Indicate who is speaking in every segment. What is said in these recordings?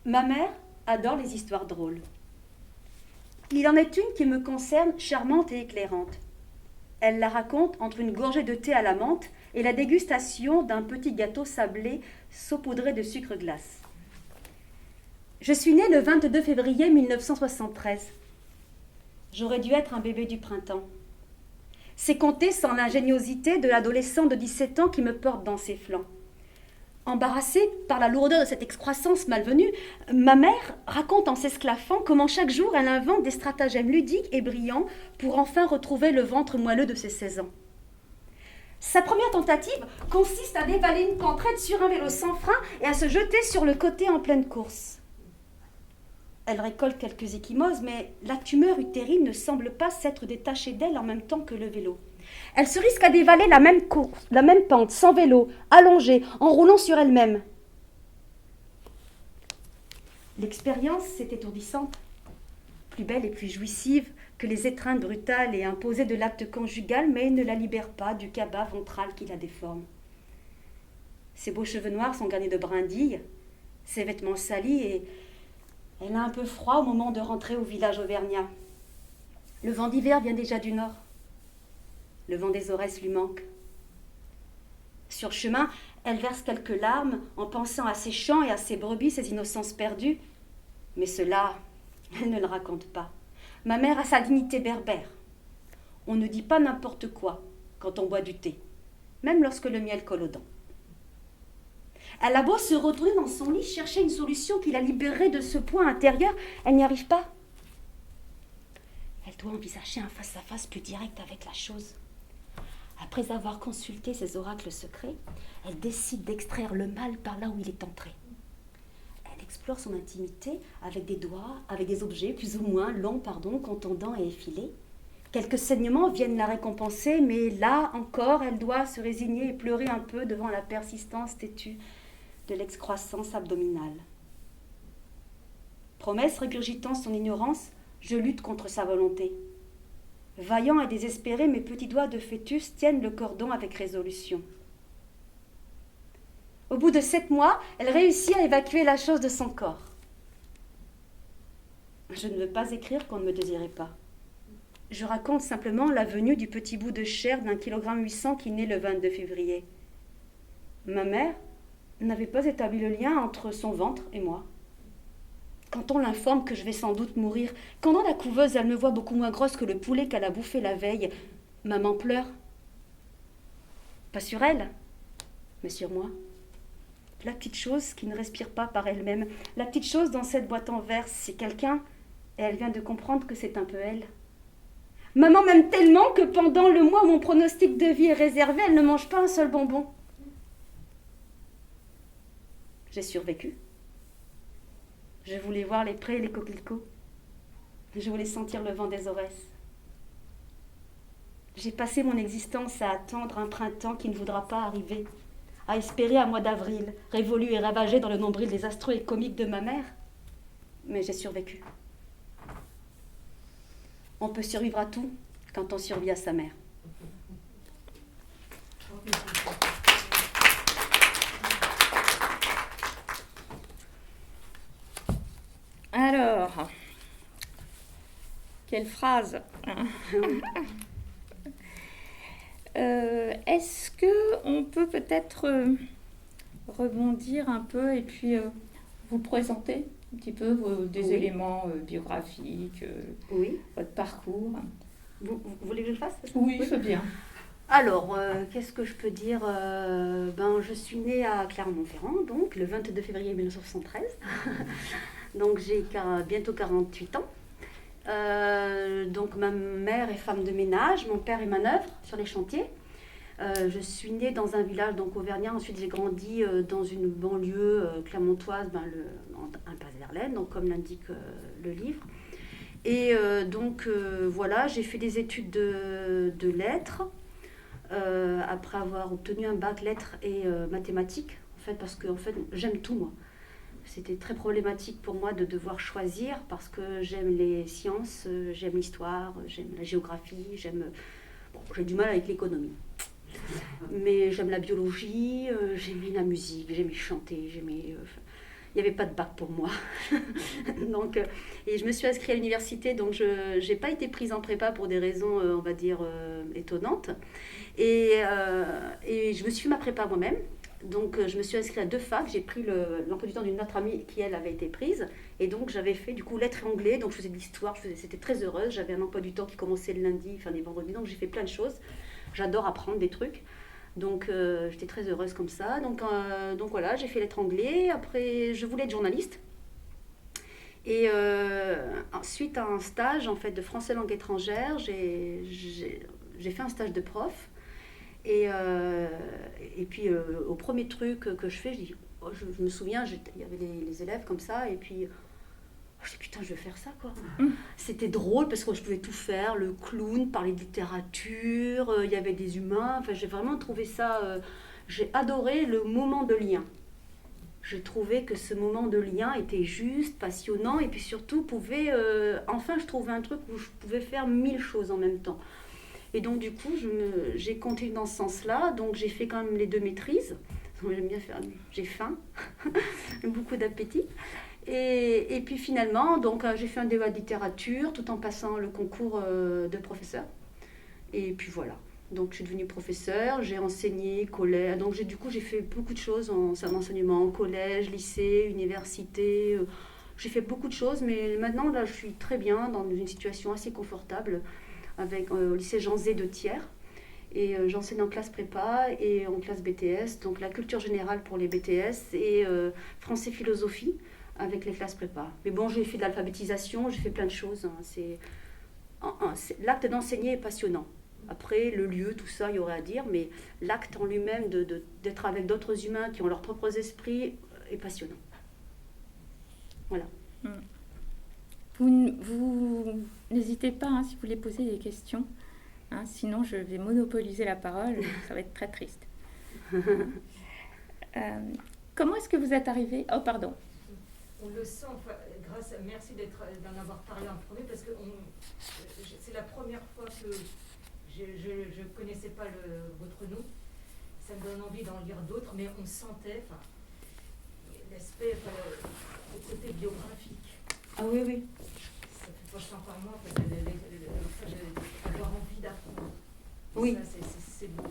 Speaker 1: Ma mère adore les histoires drôles. Il en est une qui me concerne, charmante et éclairante. Elle la raconte entre une gorgée de thé à la menthe et la dégustation d'un petit gâteau sablé saupoudré de sucre glace. Je suis née le 22 février 1973. J'aurais dû être un bébé du printemps. C'est compter sans l'ingéniosité de l'adolescent de 17 ans qui me porte dans ses flancs. Embarrassée par la lourdeur de cette excroissance malvenue, ma mère raconte en s'esclaffant comment chaque jour elle invente des stratagèmes ludiques et brillants pour enfin retrouver le ventre moelleux de ses 16 ans. Sa première tentative consiste à dévaler une pente raide sur un vélo sans frein et à se jeter sur le côté en pleine course. Elle récolte quelques ecchymoses, mais la tumeur utérine ne semble pas s'être détachée d'elle en même temps que le vélo. Elle se risque à dévaler la même pente, sans vélo, allongée, en roulant sur elle-même. L'expérience, c'est étourdissante, plus belle et plus jouissive que les étreintes brutales et imposées de l'acte conjugal, mais ne la libère pas du cabas ventral qui la déforme. Ses beaux cheveux noirs sont garnis de brindilles, ses vêtements salis, et elle a un peu froid au moment de rentrer au village auvergnat. Le vent d'hiver vient déjà du nord. Le vent des Aurès lui manque. Sur le chemin, elle verse quelques larmes en pensant à ses champs et à ses brebis, ses innocences perdues. Mais cela, elle ne le raconte pas. Ma mère a sa dignité berbère. On ne dit pas n'importe quoi quand on boit du thé, même lorsque le miel colle aux dents. Elle a beau se retourner dans son lit, chercher une solution qui la libérerait de ce point intérieur, elle n'y arrive pas. Elle doit envisager un face-à-face plus direct avec la chose. Après avoir consulté ses oracles secrets, elle décide d'extraire le mal par là où il est entré. Elle explore son intimité avec des doigts, avec des objets plus ou moins longs, contondants et effilés. Quelques saignements viennent la récompenser, mais là encore, elle doit se résigner et pleurer un peu devant la persistance têtue de l'excroissance abdominale. Promesse régurgitant son ignorance, je lutte contre sa volonté. Vaillant et désespéré, mes petits doigts de fœtus tiennent le cordon avec résolution. Au bout de 7 mois, elle réussit à évacuer la chose de son corps. Je ne veux pas écrire qu'on ne me désirait pas. Je raconte simplement la venue du petit bout de chair d'1,8 kg qui naît le 22 février. Ma mère n'avait pas établi le lien entre son ventre et moi. Quand on l'informe que je vais sans doute mourir, quand dans la couveuse elle me voit beaucoup moins grosse que le poulet qu'elle a bouffé la veille, maman pleure. Pas sur elle, mais sur moi. La petite chose qui ne respire pas par elle-même, la petite chose dans cette boîte en verre, c'est quelqu'un, et elle vient de comprendre que c'est un peu elle. Maman m'aime tellement que pendant le mois où mon pronostic de vie est réservé, elle ne mange pas un seul bonbon. J'ai survécu. Je voulais voir les prés et les coquelicots. Je voulais sentir le vent des Aurès. J'ai passé mon existence à attendre un printemps qui ne voudra pas arriver, à espérer un mois d'avril, révolu et ravagé dans le nombril désastreux et comique de ma mère. Mais j'ai survécu. On peut survivre à tout quand on survit à sa mère.
Speaker 2: Alors, quelle phrase. Est-ce qu'on peut peut-être rebondir un peu et puis vous présenter un petit peu des éléments biographiques,
Speaker 1: Oui.
Speaker 2: votre parcours?
Speaker 1: Vous voulez que je le fasse?
Speaker 2: Oui, je veux bien.
Speaker 1: Alors, qu'est-ce que je peux dire? Je suis née à Clermont-Ferrand, donc le 22 février 1973. Donc j'ai bientôt 48 ans. Donc ma mère est femme de ménage, mon père est manœuvre sur les chantiers. Je suis née dans un village donc auvergnat, ensuite j'ai grandi dans une banlieue clermontoise, impasse Verlaine, donc comme l'indique le livre. Et voilà, j'ai fait des études de lettres, après avoir obtenu un bac lettres et mathématiques, en fait, parce que j'aime tout moi. C'était très problématique pour moi de devoir choisir parce que j'aime les sciences, j'aime l'histoire, j'aime la géographie, j'ai du mal avec l'économie. Mais j'aime la biologie, j'aimais la musique, j'aimais chanter, j'aimais... il n'y avait pas de bac pour moi. Donc, et je me suis inscrite à l'université, donc je n'ai pas été prise en prépa pour des raisons, on va dire, étonnantes. Et je me suis fait ma prépa moi-même. Donc, je me suis inscrite à 2 facs. J'ai pris l'emploi du temps d'une autre amie qui, elle, avait été prise. Et donc, j'avais fait, du coup, lettres et anglais. Donc, je faisais de l'histoire. C'était très heureuse. J'avais un emploi du temps qui commençait le lundi, enfin, les vendredis. Donc, j'ai fait plein de choses. J'adore apprendre des trucs. Donc, j'étais très heureuse comme ça. Donc voilà, j'ai fait lettres anglais. Après, je voulais être journaliste. Et suite à un stage, en fait, de français langue étrangère, j'ai fait un stage de prof. Et puis, au premier truc que je fais, je me souviens, il y avait les élèves comme ça, et puis je dis putain, je vais faire ça quoi. C'était drôle parce que je pouvais tout faire, le clown, parler de littérature, il y avait des humains, enfin j'ai vraiment trouvé ça, j'ai adoré le moment de lien. J'ai trouvé que ce moment de lien était juste, passionnant, et puis surtout enfin je trouvais un truc où je pouvais faire 1000 choses en même temps. Et donc, du coup, j'ai continué dans ce sens-là. Donc, j'ai fait quand même les 2 maîtrises. J'aime bien faire... J'ai faim, beaucoup d'appétit. Et puis, finalement, donc, j'ai fait un DEA de littérature tout en passant le concours de professeur. Et puis, voilà. Donc, je suis devenue professeure. J'ai enseigné, collège. Donc, du coup, j'ai fait beaucoup de choses en enseignement, collège, lycée, université. J'ai fait beaucoup de choses. Mais maintenant, là, je suis très bien dans une situation assez confortable au lycée Jean Zé de Thiers. Et j'enseigne en classe prépa et en classe BTS, donc la culture générale pour les BTS et français philosophie avec les classes prépa. Mais bon, j'ai fait de l'alphabétisation, j'ai fait plein de choses. L'acte d'enseigner est passionnant. Après, le lieu, tout ça, il y aurait à dire, mais l'acte en lui-même d'être avec d'autres humains qui ont leurs propres esprits est passionnant. Voilà.
Speaker 2: Vous n'hésitez pas, si vous voulez poser des questions. Sinon, je vais monopoliser la parole. Ça va être très triste. Comment est-ce que vous êtes arrivé? Oh, pardon.
Speaker 3: On le sent, merci d'en avoir parlé en premier, parce que c'est la première fois que je ne connaissais pas votre nom. Ça me donne envie d'en lire d'autres, mais on sentait l'aspect, le côté biographique.
Speaker 1: Ah oui, oui.
Speaker 3: Ça fait pencher encore moins, avoir envie d'apprendre.
Speaker 1: Oui.
Speaker 3: Ça, c'est beau.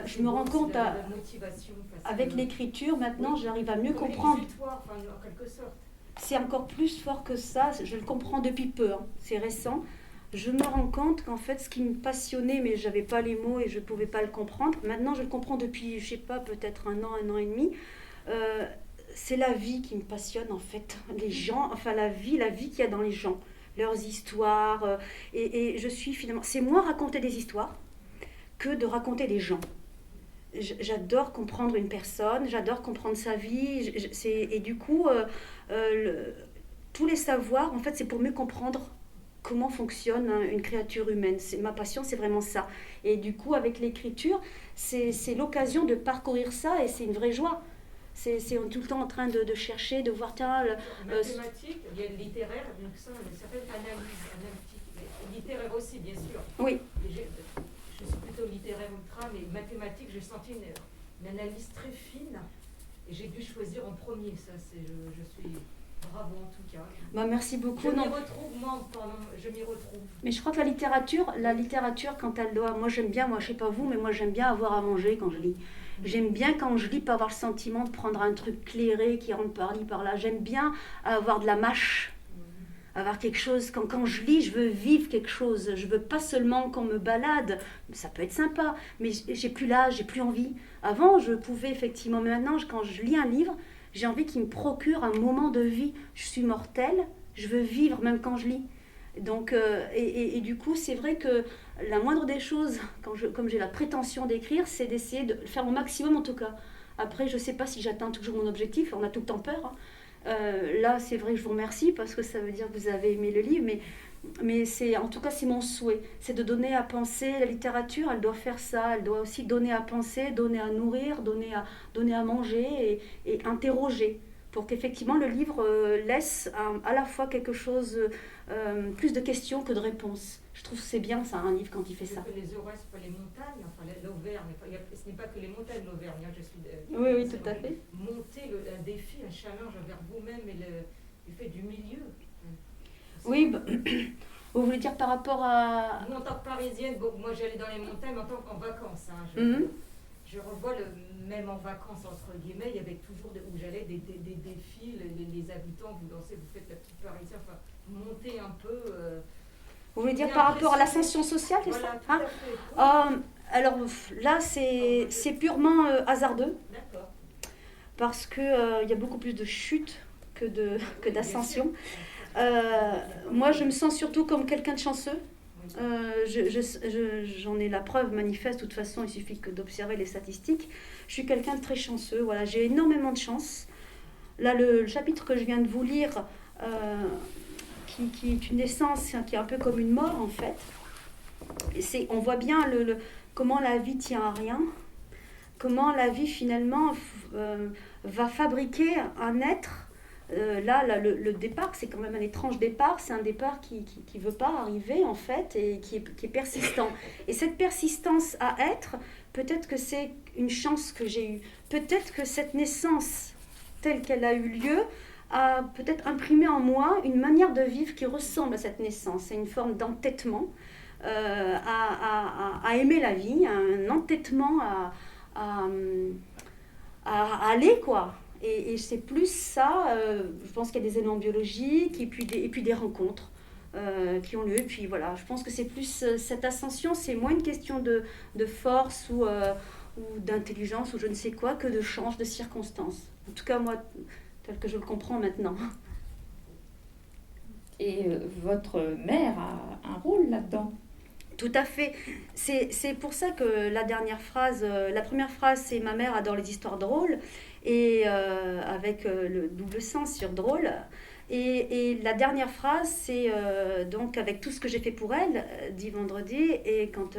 Speaker 1: Je me rends compte,
Speaker 3: la motivation,
Speaker 1: avec l'écriture, maintenant, j'arrive à mieux comprendre. En quelque sorte. C'est encore plus fort que ça, je le comprends depuis peu, c'est récent. Je me rends compte qu'en fait, ce qui me passionnait, mais je n'avais pas les mots et je ne pouvais pas le comprendre, maintenant je le comprends depuis, je ne sais pas, peut-être 1 an et demi. C'est la vie qui me passionne en fait, les gens, enfin la vie qu'il y a dans les gens, leurs histoires. Et je suis finalement, c'est moins raconter des histoires que de raconter des gens. J'adore comprendre une personne, j'adore comprendre sa vie, et du coup, tous les savoirs, en fait, c'est pour mieux comprendre comment fonctionne une créature humaine. Ma passion, c'est vraiment ça. Et du coup, avec l'écriture, c'est l'occasion de parcourir ça, et c'est une vraie joie. C'est tout le temps en train de chercher, de voir...
Speaker 3: mathématiques, il y a le littéraire, donc ça s'appelle analytique. Littéraire aussi, bien sûr.
Speaker 1: Oui.
Speaker 3: Je suis plutôt littéraire ultra, mais mathématiques, j'ai senti une analyse très fine, et j'ai dû choisir en premier. Ça, je suis bravo en tout cas.
Speaker 1: Merci beaucoup.
Speaker 3: Je m'y retrouve.
Speaker 1: Mais je crois que la littérature, quand elle doit... Moi, j'aime bien, je sais pas vous, mais moi, j'aime bien avoir à manger quand je lis. J'aime bien quand je lis, pas avoir le sentiment de prendre un truc clairé qui rentre par-ci, par-là. J'aime bien avoir de la mâche, avoir quelque chose. Quand je lis, je veux vivre quelque chose. Je veux pas seulement qu'on me balade. Ça peut être sympa, mais j'ai plus l'âge, j'ai plus envie. Avant, je pouvais effectivement, mais maintenant, quand je lis un livre, j'ai envie qu'il me procure un moment de vie. Je suis mortelle, je veux vivre même quand je lis. Donc, et du coup, c'est vrai que la moindre des choses, comme j'ai la prétention d'écrire, c'est d'essayer de faire au maximum en tout cas. Après, je ne sais pas si j'atteins toujours mon objectif, on a tout le temps peur. Là, c'est vrai que je vous remercie parce que ça veut dire que vous avez aimé le livre, mais en tout cas, c'est mon souhait. C'est de donner à penser. La littérature, elle doit faire ça, elle doit aussi donner à penser, donner à nourrir, donner à manger et interroger. pour qu'effectivement le livre laisse à la fois quelque chose, plus de questions que de réponses. Je trouve que c'est bien ça, un livre, quand il fait ça.
Speaker 3: Les Aurès, c'est pas les montagnes, enfin l'Auvergne, ce n'est pas que les montagnes l'Auvergne, je suis...
Speaker 1: Oui, tout à fait.
Speaker 3: Monter un défi, un challenge envers vous-même et le fait du milieu.
Speaker 1: Oui, vous voulez dire par rapport à...
Speaker 3: Moi, en tant que parisienne, bon, moi j'allais dans les montagnes en tant qu'en vacances. Hein, je revois même en vacances, entre guillemets, il y avait toujours où j'allais des défis, les habitants, vous dansez, vous faites la petite parisienne, enfin, monter un peu.
Speaker 1: Vous voulez dire par rapport à l'ascension sociale, c'est
Speaker 3: voilà,
Speaker 1: ça, hein? Alors là, c'est purement hasardeux.
Speaker 3: D'accord.
Speaker 1: Parce qu'il y a beaucoup plus de chutes que d'ascension. Moi, je me sens surtout comme quelqu'un de chanceux. J'en ai la preuve manifeste, de toute façon, il suffit que d'observer les statistiques. Je suis quelqu'un de très chanceux, voilà, j'ai énormément de chance. Là, le chapitre que je viens de vous lire, qui est une naissance, qui est un peu comme une mort, en fait. On voit bien comment la vie tient à rien, comment la vie, finalement, va fabriquer un être. Là, le départ, c'est quand même un étrange départ. C'est un départ qui ne veut pas arriver, en fait, et qui est persistant. Et cette persistance à être, peut-être que c'est une chance que j'ai eue. Peut-être que cette naissance, telle qu'elle a eu lieu, a peut-être imprimé en moi une manière de vivre qui ressemble à cette naissance. C'est une forme d'entêtement à aimer la vie, un entêtement à aller, quoi. Et c'est plus ça, je pense qu'il y a des éléments biologiques et puis des rencontres qui ont lieu. Et puis voilà, je pense que c'est plus cette ascension, c'est moins une question de force ou d'intelligence ou je ne sais quoi que de change de circonstances. En tout cas, moi, tel que je le comprends maintenant.
Speaker 2: Et votre mère a un rôle là-dedans.
Speaker 1: Tout à fait. C'est pour ça que la première phrase, c'est « Ma mère adore les histoires drôles ». Et avec le double sens sur drôle. Et la dernière phrase, c'est donc avec tout ce que j'ai fait pour elle, dit vendredi, et quand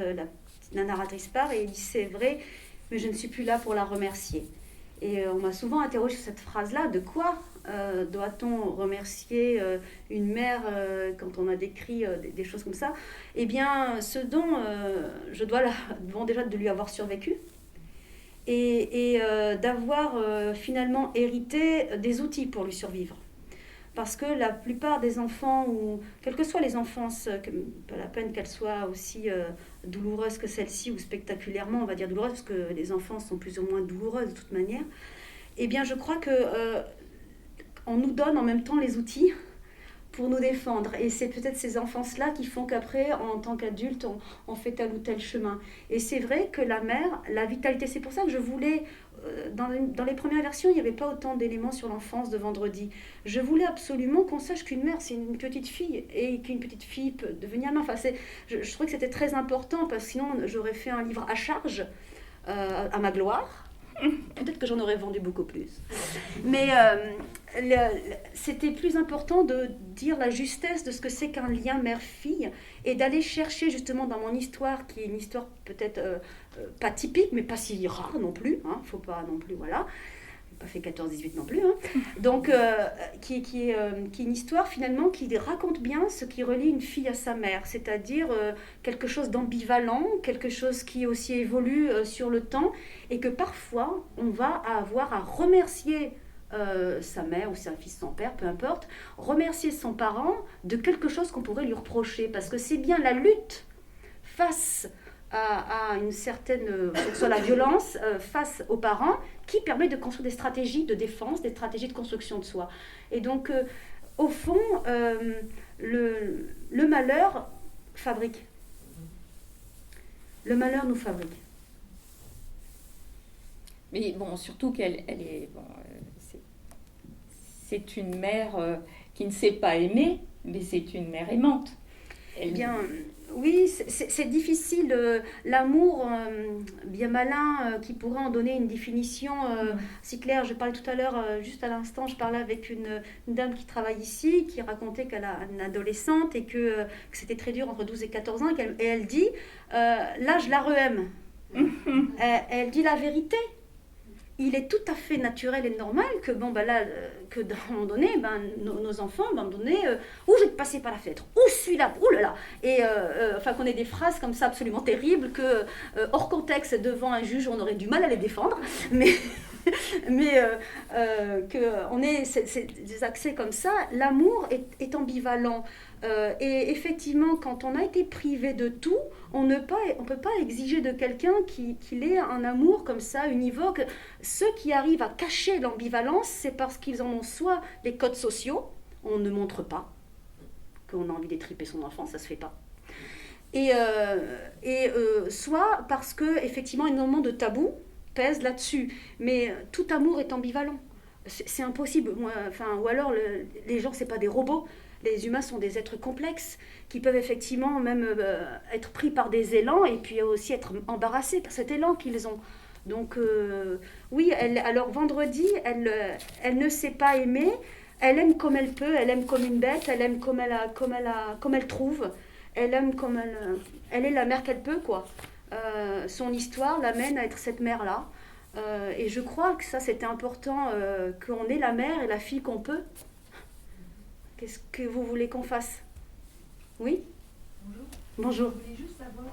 Speaker 1: la narratrice part, et elle dit c'est vrai, mais je ne suis plus là pour la remercier. Et on m'a souvent interrogée sur cette phrase-là, de quoi doit-on remercier une mère quand on a décrit des choses comme ça? Eh bien, ce dont je dois déjà de lui avoir survécu, et d'avoir finalement hérité des outils pour lui survivre. Parce que la plupart des enfants, ou quelles que soient les enfances, pas la peine qu'elles soient aussi douloureuses que celle-ci, ou spectaculairement, on va dire douloureuses, parce que les enfants sont plus ou moins douloureuses de toute manière, eh bien je crois qu'on nous donne en même temps les outils pour nous défendre. Et c'est peut-être ces enfances-là qui font qu'après, en tant qu'adulte, on fait tel ou tel chemin. Et c'est vrai que la mère, la vitalité, c'est pour ça que je voulais, dans les premières versions, il n'y avait pas autant d'éléments sur l'enfance de vendredi. Je voulais absolument qu'on sache qu'une mère, c'est une petite fille, et qu'une petite fille peut devenir mère. Enfin, je trouvais que c'était très important, parce que sinon, j'aurais fait un livre à charge, à ma gloire. Peut-être que j'en aurais vendu beaucoup plus. Mais c'était plus important de dire la justesse de ce que c'est qu'un lien mère-fille et d'aller chercher justement dans mon histoire, qui est une histoire peut-être pas typique, mais pas si rare non plus. Faut pas non plus, voilà. Pas fait 14-18 non plus. Donc, qui est une histoire finalement qui raconte bien ce qui relie une fille à sa mère, c'est-à-dire quelque chose d'ambivalent, quelque chose qui aussi évolue sur le temps, et que parfois on va avoir à remercier sa mère ou son fils, son père, peu importe, remercier son parent de quelque chose qu'on pourrait lui reprocher, parce que c'est bien la lutte face à une certaine, que ce soit la violence face aux parents, qui permet de construire des stratégies de défense, des stratégies de construction de soi. Et donc, au fond, le malheur fabrique. Le malheur nous fabrique.
Speaker 2: Mais bon, surtout qu'elle est... Bon, c'est une mère qui ne sait pas aimer, mais c'est une mère aimante.
Speaker 1: Eh bien... Oui, c'est difficile. L'amour bien malin qui pourrait en donner une définition si claire. Je parlais tout à l'heure, juste à l'instant, je parlais avec une dame qui travaille ici, qui racontait qu'elle a une adolescente et que c'était très dur entre 12 et 14 ans. Et elle dit, là, je la re-aime. Elle dit la vérité. il est tout à fait naturel et normal que, que d'un moment donné, nos enfants, à un moment donné, ou je vais te passer par la fenêtre, ou celui-là, ouh là là. Et enfin, qu'on ait des phrases comme ça absolument terribles que, hors contexte, devant un juge, on aurait du mal à les défendre. Mais qu'on ait des accès comme ça, l'amour est ambivalent. Et effectivement, quand on a été privé de tout, on ne peut pas exiger de quelqu'un qu'il ait un amour comme ça, univoque. Ceux qui arrivent à cacher l'ambivalence, c'est parce qu'ils en ont soit les codes sociaux, on ne montre pas qu'on a envie d'étriper son enfant, ça se fait pas. Et soit parce que effectivement énormément de tabous pèsent là-dessus. Mais tout amour est ambivalent. C'est impossible. Ou alors les gens, c'est pas des robots. Les humains sont des êtres complexes qui peuvent effectivement même être pris par des élans et puis aussi être embarrassés par cet élan qu'ils ont. Donc oui, alors vendredi, elle ne sait pas aimer. Elle aime comme elle peut, elle aime comme une bête, elle aime comme elle trouve. Elle aime comme elle est la mère qu'elle peut, quoi. Son histoire l'amène à être cette mère-là. Et je crois que ça, c'était important, qu'on ait la mère et la fille qu'on peut. Qu'est-ce que vous voulez qu'on fasse? Oui?
Speaker 4: Bonjour.
Speaker 1: Bonjour.
Speaker 4: Je voulais juste savoir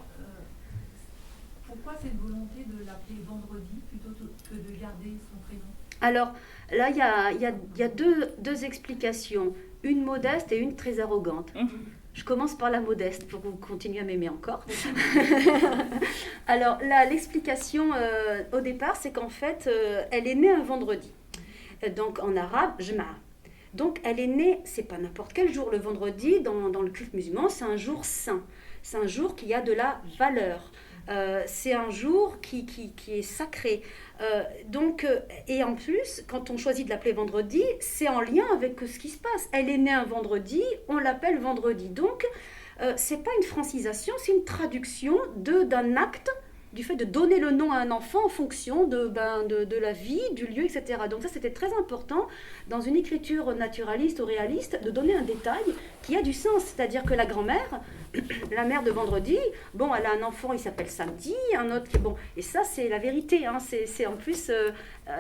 Speaker 4: pourquoi cette volonté de l'appeler vendredi plutôt que de garder son prénom.
Speaker 1: Alors, là, il y a deux explications. Une modeste et une très arrogante. Je commence par la modeste pour que vous continuiez à m'aimer encore. Alors, l'explication au départ, c'est qu'en fait, elle est née un vendredi. Donc, en arabe, jma'. Donc, elle est née, c'est pas n'importe quel jour, le vendredi, dans le culte musulman, c'est un jour saint. C'est un jour qui a de la valeur. C'est un jour qui est sacré. Et en plus, quand on choisit de l'appeler vendredi, c'est en lien avec ce qui se passe. Elle est née un vendredi, on l'appelle vendredi. Donc, c'est pas une francisation, c'est une traduction d'un acte, du fait de donner le nom à un enfant en fonction de la vie, du lieu, etc. Donc ça, c'était très important dans une écriture naturaliste ou réaliste de donner un détail qui a du sens. C'est-à-dire que la grand-mère, la mère de vendredi, bon, elle a un enfant, il s'appelle samedi, un autre qui est bon. Et ça, c'est la vérité. Hein. C'est en plus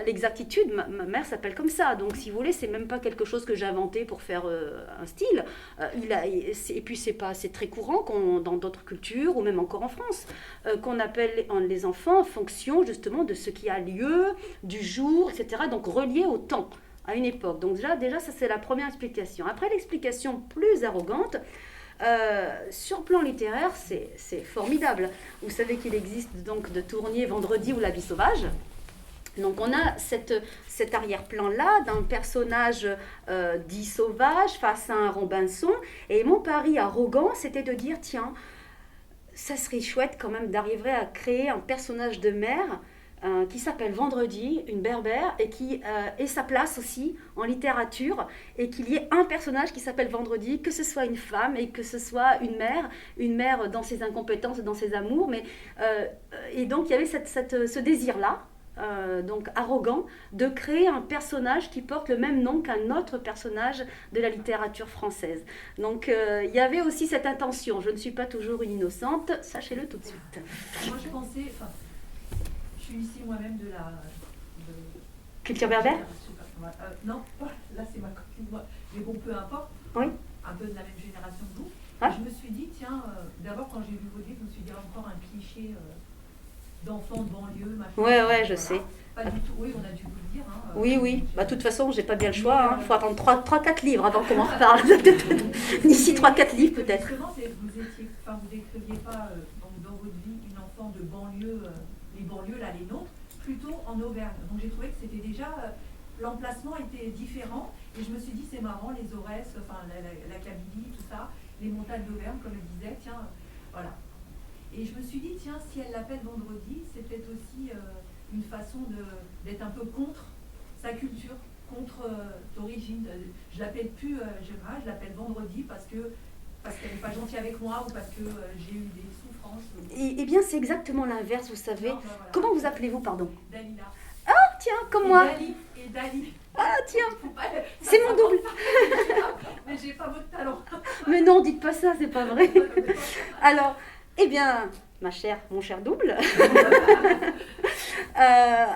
Speaker 1: l'exactitude. Ma mère s'appelle comme ça. Donc, si vous voulez, c'est même pas quelque chose que j'ai inventé pour faire un style. Et puis, c'est très courant dans d'autres cultures, ou même encore en France, qu'on appelle les enfants en fonction justement de ce qui a lieu, du jour, etc. Donc, relié au temps, à une époque. Donc, déjà ça, c'est la première explication. Après, l'explication plus arrogante, sur le plan littéraire, c'est formidable. Vous savez qu'il existe donc de Tournier, Vendredi ou La vie sauvage. Donc on a cet arrière-plan-là d'un personnage dit sauvage face à un Robinson. Et mon pari arrogant, c'était de dire, tiens, ça serait chouette quand même d'arriver à créer un personnage de mère qui s'appelle Vendredi, une berbère, et qui ait sa place aussi en littérature, et qu'il y ait un personnage qui s'appelle Vendredi, que ce soit une femme et que ce soit une mère dans ses incompétences et dans ses amours. Et donc il y avait ce désir-là, donc arrogant, de créer un personnage qui porte le même nom qu'un autre personnage de la littérature française. Donc il y avait aussi cette intention. Je ne suis pas toujours une innocente, sachez-le tout de suite.
Speaker 4: Moi je pensais, je suis ici moi-même de la...
Speaker 1: Culture berbère?
Speaker 4: Non, là c'est ma copine, moi. Mais bon, peu importe.
Speaker 1: Oui.
Speaker 4: Un peu de la même génération que vous.
Speaker 1: Ah.
Speaker 4: Je me suis dit, tiens, d'abord quand j'ai vu vos livres, je me suis dit encore un cliché d'enfant de banlieue, machin.
Speaker 1: Ouais, je sais.
Speaker 4: Pas du tout, oui, on a dû vous le dire. Hein,
Speaker 1: oui. De toute façon, j'ai pas bien le choix. Il faut attendre 3-4 livres avant qu'on en reparle. D'ici 3-4 livres peut-être.
Speaker 4: Justement, vous décriviez pas dans votre vie une enfant de banlieue, les banlieues, là, les nôtres, plutôt en Auvergne. Donc j'ai trouvé que c'était déjà, l'emplacement était différent. Et je me suis dit, c'est marrant, les Aurès, enfin la Kabylie, tout ça, les montagnes d'Auvergne, comme je disais, tiens, voilà. Et je me suis dit, tiens, si elle l'appelle Vendredi, c'est peut-être aussi une façon d'être un peu contre sa culture, contre d'origine. Je l'appelle plus Gemma, je l'appelle Vendredi parce qu'elle n'est pas gentille avec moi ou parce que j'ai eu des souffrances.
Speaker 1: Eh bien, c'est exactement l'inverse, vous savez. Non, voilà. Comment vous appelez-vous, pardon?
Speaker 4: Dalila.
Speaker 1: Ah, tiens, comme moi.
Speaker 4: Dali.
Speaker 1: Ah, tiens, c'est mon double.
Speaker 4: Mais j'ai pas votre talent.
Speaker 1: Mais non, dites pas ça, c'est pas vrai. Alors, eh bien, mon cher double,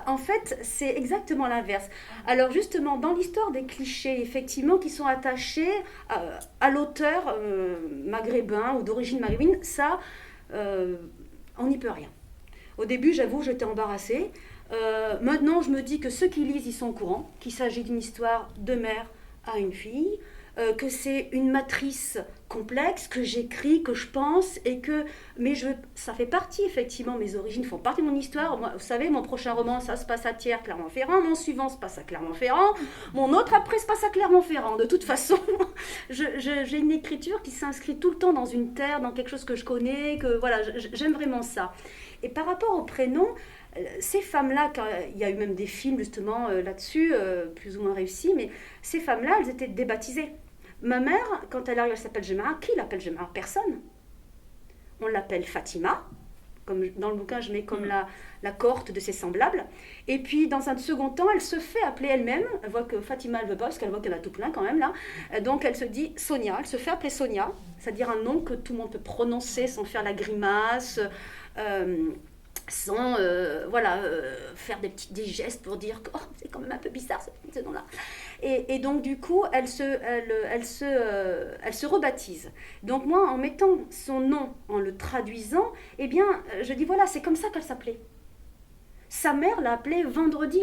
Speaker 1: En fait, c'est exactement l'inverse. Alors justement, dans l'histoire des clichés, effectivement, qui sont attachés à l'auteur maghrébin ou d'origine maghrébine, ça, on n'y peut rien. Au début, j'avoue, j'étais embarrassée. Maintenant, je me dis que ceux qui lisent, ils sont au courant, qu'il s'agit d'une histoire de mère à une fille, que c'est une matrice complexe, que j'écris, que je pense, ça fait partie, effectivement, mes origines font partie de mon histoire. Moi, vous savez, mon prochain roman, ça se passe à Thiers, Clermont-Ferrand, mon suivant se passe à Clermont-Ferrand, mon autre après se passe à Clermont-Ferrand. De toute façon, j'ai une écriture qui s'inscrit tout le temps dans une terre, dans quelque chose que je connais, que voilà, j'aime vraiment ça. Et par rapport au prénom, ces femmes-là, il y a eu même des films justement là-dessus, plus ou moins réussis, mais ces femmes-là, elles étaient débaptisées. Ma mère, quand elle arrive, elle s'appelle Gemma. Qui l'appelle Gemma? Personne. On l'appelle Fatima. Comme dans le bouquin, je mets comme la cohorte de ses semblables. Et puis, dans un second temps, elle se fait appeler elle-même. Elle voit que Fatima, elle ne veut pas, parce qu'elle voit qu'elle a tout plein quand même, là. Donc, elle se dit Sonia. Elle se fait appeler Sonia, c'est-à-dire un nom que tout le monde peut prononcer sans faire la grimace, sans faire des gestes pour dire que c'est quand même un peu bizarre ce nom-là. Et donc du coup, elle se rebaptise. Donc moi, en mettant son nom, en le traduisant, eh bien, je dis voilà, c'est comme ça qu'elle s'appelait. Sa mère l'a appelée Vendredi,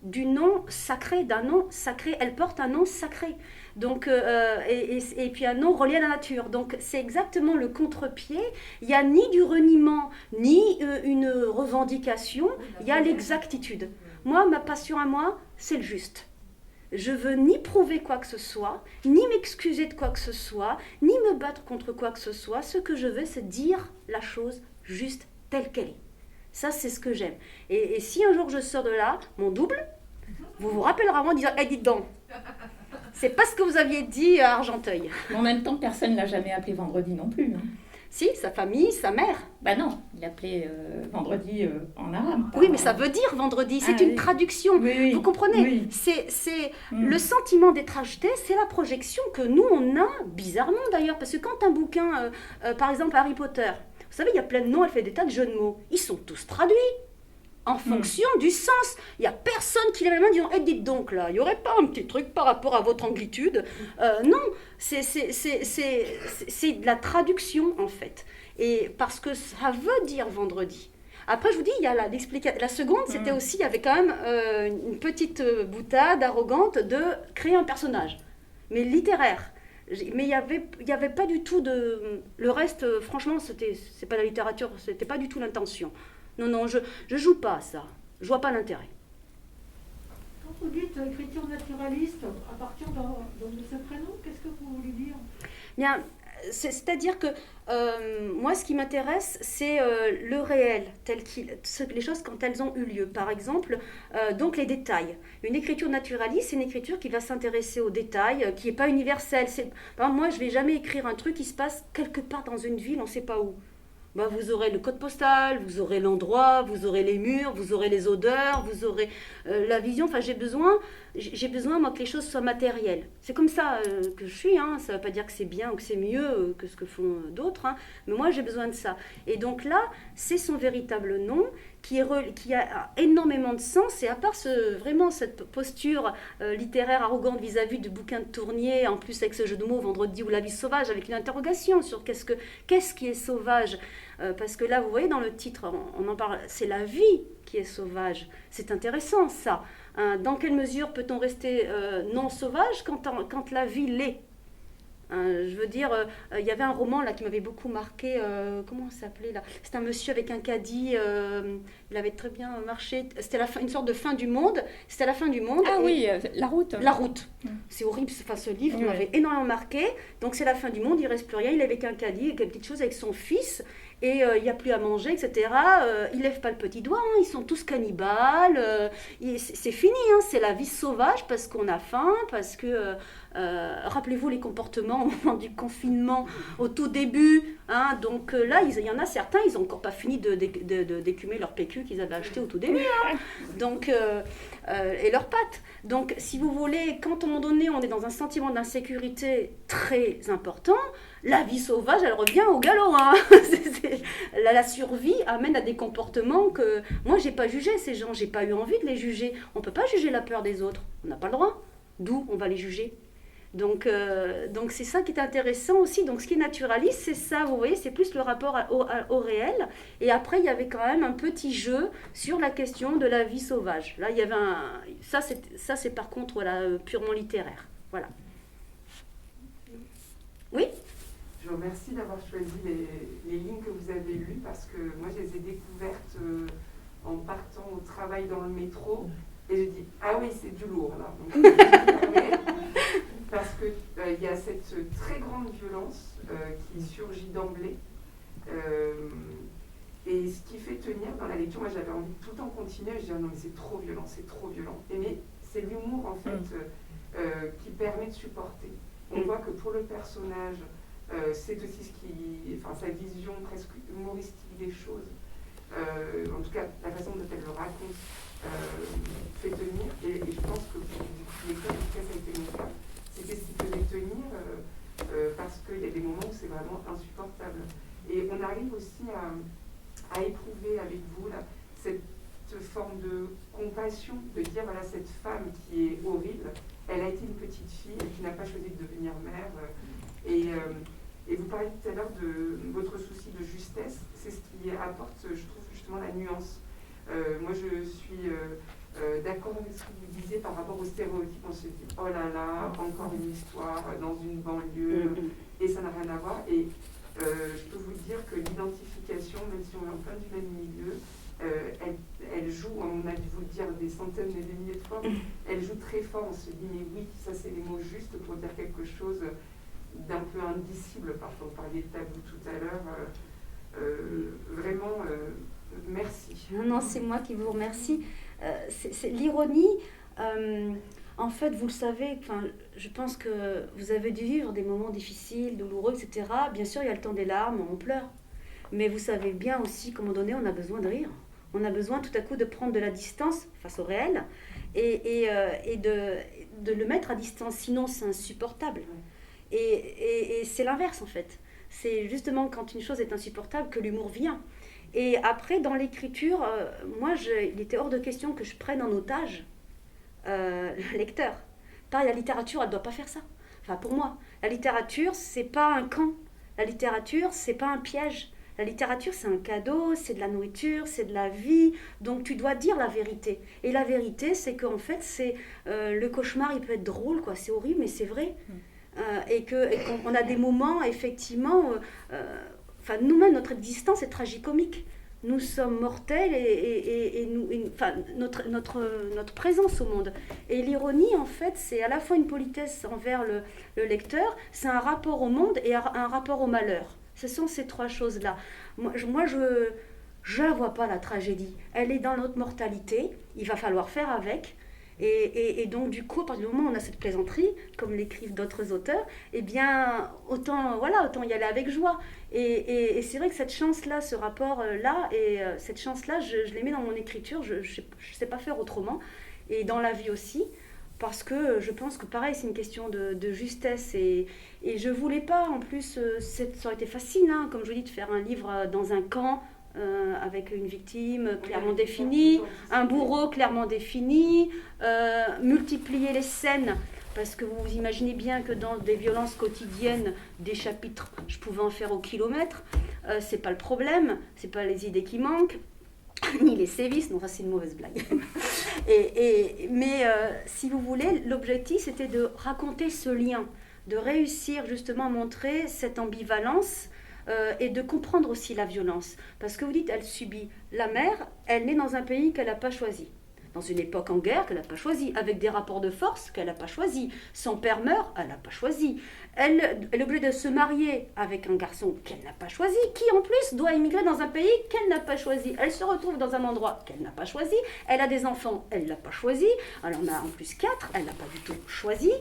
Speaker 1: du nom sacré, d'un nom sacré. Elle porte un nom sacré. Donc, et puis un nom relié à la nature. Donc c'est exactement le contre-pied. Il n'y a ni du reniement, ni une revendication, il y a l'exactitude. Moi, ma passion à moi, c'est le juste. Je veux ni prouver quoi que ce soit, ni m'excuser de quoi que ce soit, ni me battre contre quoi que ce soit. Ce que je veux, c'est dire la chose juste telle qu'elle est. Ça, c'est ce que j'aime. Et si un jour je sors de là, mon double, vous vous rappellerez en disant « dites donc, c'est pas ce que vous aviez dit à Argenteuil. »
Speaker 2: En même temps, personne ne l'a jamais appelé Vendredi non plus. Hein.
Speaker 1: Si, sa famille, sa mère.
Speaker 2: Ben non, il l'appelait Vendredi en arabe.
Speaker 1: Oui, mais ça veut dire vendredi, c'est une traduction.
Speaker 2: Oui,
Speaker 1: vous comprenez?
Speaker 2: Oui.
Speaker 1: C'est le sentiment d'être acheté, c'est la projection que nous, on a, bizarrement d'ailleurs, parce que quand un bouquin, par exemple Harry Potter, vous savez, il y a plein de noms, elle fait des tas de jeux de mots, ils sont tous traduits en fonction du sens. Il n'y a personne qui lève la main en disant dites donc là, il n'y aurait pas un petit truc par rapport à votre amplitude. Non, c'est de la traduction en fait. Et parce que ça veut dire vendredi. Après, je vous dis, il y a la seconde, c'était aussi, il y avait quand même une petite boutade arrogante de créer un personnage, mais littéraire. Mais il y avait pas du tout de... Le reste, franchement, c'est pas la littérature, c'était pas du tout l'intention. Non, je joue pas à ça. Je vois pas l'intérêt.
Speaker 5: Quand vous dites écriture naturaliste, à partir de ce prénom, qu'est-ce que vous voulez dire?
Speaker 1: Bien, c'est-à-dire que moi, ce qui m'intéresse, c'est le réel, les choses quand elles ont eu lieu. Par exemple, donc les détails. Une écriture naturaliste, c'est une écriture qui va s'intéresser aux détails, qui n'est pas universelle. Par exemple, moi, je ne vais jamais écrire un truc qui se passe quelque part dans une ville, on ne sait pas où. Bah, vous aurez le code postal, vous aurez l'endroit, vous aurez les murs, vous aurez les odeurs, vous aurez la vision. Enfin, j'ai besoin, moi, que les choses soient matérielles. C'est comme ça que je suis. Hein. Ça ne veut pas dire que c'est bien ou que c'est mieux que ce que font d'autres. Hein. Mais moi, j'ai besoin de ça. Et donc là, c'est son véritable nom qui a énormément de sens. Et à part vraiment cette posture littéraire arrogante vis-à-vis du bouquin de Tournier, en plus avec ce jeu de mots Vendredi ou la vie sauvage, avec une interrogation sur qu'est-ce qui est sauvage. Parce que là, vous voyez, dans le titre, on en parle, c'est la vie qui est sauvage. C'est intéressant, ça. Dans quelle mesure peut-on rester non sauvage quand la vie l'est? Je veux dire, il y avait un roman là qui m'avait beaucoup marqué, comment ça s'appelait là? C'était un monsieur avec un caddie, il avait très bien marché, c'était une sorte de fin du monde, c'était à la fin du monde.
Speaker 2: Ah oui, La Route.
Speaker 1: La Route, c'est horrible, ce livre m'avait énormément marqué, donc c'est la fin du monde, il ne reste plus rien, il est avec un caddie, quelque petite chose avec son fils, et il n'y a plus à manger, etc. Il ne lève pas le petit doigt, hein, ils sont tous cannibales, c'est fini, hein, c'est la vie sauvage parce qu'on a faim, parce que... rappelez-vous les comportements au moment du confinement au tout début, hein, donc là il y en a certains, ils n'ont encore pas fini d'écumer leur PQ qu'ils avaient acheté au tout début, hein, donc, et leurs pâtes. Donc si vous voulez, quand à un moment donné on est dans un sentiment d'insécurité très important, la vie sauvage, elle revient au galop. Hein. La survie amène à des comportements que moi, j'ai pas jugé ces gens, j'ai pas eu envie de les juger. On peut pas juger la peur des autres, on n'a pas le droit. D'où on va les juger. Donc c'est ça qui est intéressant aussi. Donc ce qui est naturaliste, c'est ça, vous voyez, c'est plus le rapport au réel. Et après, il y avait quand même un petit jeu sur la question de la vie sauvage. Là, il y avait ça c'est par contre voilà, purement littéraire. Voilà. Oui ?
Speaker 6: Je vous remercie d'avoir choisi les lignes que vous avez lues parce que moi, je les ai découvertes en partant au travail dans le métro. Et je dis, ah oui, c'est du lourd là. Donc, parce qu'il y a cette très grande violence qui surgit d'emblée. Et ce qui fait tenir dans la lecture, moi j'avais envie de tout le temps continuer. Je dis, non mais c'est trop violent, c'est trop violent. Mais c'est l'humour en fait qui permet de supporter. On voit que pour le personnage, c'est aussi sa vision presque humoristique des choses. En tout cas, la façon dont elle le raconte. Fait tenir, et je pense que pour l'école, en tout cas, ça a été mon cas, c'était ce qui faisait tenir parce qu'il y a des moments où c'est vraiment insupportable. Et on arrive aussi à éprouver avec vous là, cette forme de compassion, de dire voilà, cette femme qui est horrible, elle a été une petite fille qui n'a pas choisi de devenir mère. Et vous parliez tout à l'heure de votre souci de justesse, c'est ce qui apporte, je trouve, justement la nuance. Moi, je suis d'accord avec ce que vous disiez par rapport aux stéréotypes. On se dit, oh là là, encore une histoire dans une banlieue, et ça n'a rien à voir. Et je peux vous dire que l'identification, même si on est en plein du même milieu, elle joue, on a dû vous le dire des centaines et des milliers de fois, elle joue très fort. On se dit, mais oui, ça c'est les mots justes pour dire quelque chose d'un peu indicible. Parfois, vous parliez de tabou tout à l'heure. Vraiment... merci.
Speaker 1: Non, c'est moi qui vous remercie. C'est l'ironie. En fait, vous le savez, je pense que vous avez dû vivre des moments difficiles, douloureux, etc. Bien sûr, il y a le temps des larmes, on pleure. Mais vous savez bien aussi qu'à un moment donné, on a besoin de rire. On a besoin tout à coup de prendre de la distance face au réel et de le mettre à distance. Sinon, c'est insupportable. Et c'est l'inverse, en fait. C'est justement quand une chose est insupportable que l'humour vient. Et après, dans l'écriture, il était hors de question que je prenne en otage le lecteur. Pareil, la littérature, elle ne doit pas faire ça. Enfin, pour moi, la littérature, c'est pas un camp. La littérature, c'est pas un piège. La littérature, c'est un cadeau, c'est de la nourriture, c'est de la vie. Donc, tu dois dire la vérité. Et la vérité, c'est qu'en fait, le cauchemar, il peut être drôle, quoi. C'est horrible, mais c'est vrai. Et qu'on a des moments, effectivement... nous-mêmes, notre existence est tragicomique. Nous sommes mortels et notre présence au monde. Et l'ironie, en fait, c'est à la fois une politesse envers le lecteur, c'est un rapport au monde et un rapport au malheur. Ce sont ces trois choses-là. Moi, je ne la vois pas, la tragédie. Elle est dans notre mortalité. Il va falloir faire avec. Et donc, du coup, à partir du moment où on a cette plaisanterie, comme l'écrivent d'autres auteurs, eh bien, autant y aller avec joie. Et c'est vrai que cette chance-là, ce rapport-là, et cette chance-là, je l'ai mis dans mon écriture, je ne sais pas faire autrement, et dans la vie aussi, parce que je pense que, pareil, c'est une question de justesse, et je ne voulais pas, en plus, ça aurait été facile, hein, comme je vous dis, de faire un livre dans un camp, avec une victime clairement définie, un bourreau clairement défini, multiplier les scènes, parce que vous imaginez bien que dans des violences quotidiennes, des chapitres, je pouvais en faire au kilomètre, c'est pas le problème, c'est pas les idées qui manquent, ni les sévices, non ça c'est une mauvaise blague. Mais si vous voulez, l'objectif c'était de raconter ce lien, de réussir justement à montrer cette ambivalence, et de comprendre aussi la violence. Parce que vous dites, elle subit. La mère, elle naît dans un pays qu'elle n'a pas choisi. Dans une époque en guerre qu'elle n'a pas choisi. Avec des rapports de force qu'elle n'a pas choisi. Son père meurt, elle n'a pas choisi. Elle est obligée de se marier avec un garçon qu'elle n'a pas choisi, qui en plus doit immigrer dans un pays qu'elle n'a pas choisi. Elle se retrouve dans un endroit qu'elle n'a pas choisi. Elle a des enfants, elle ne l'a pas choisi. Elle en a en plus 4, elle n'a pas du tout choisi.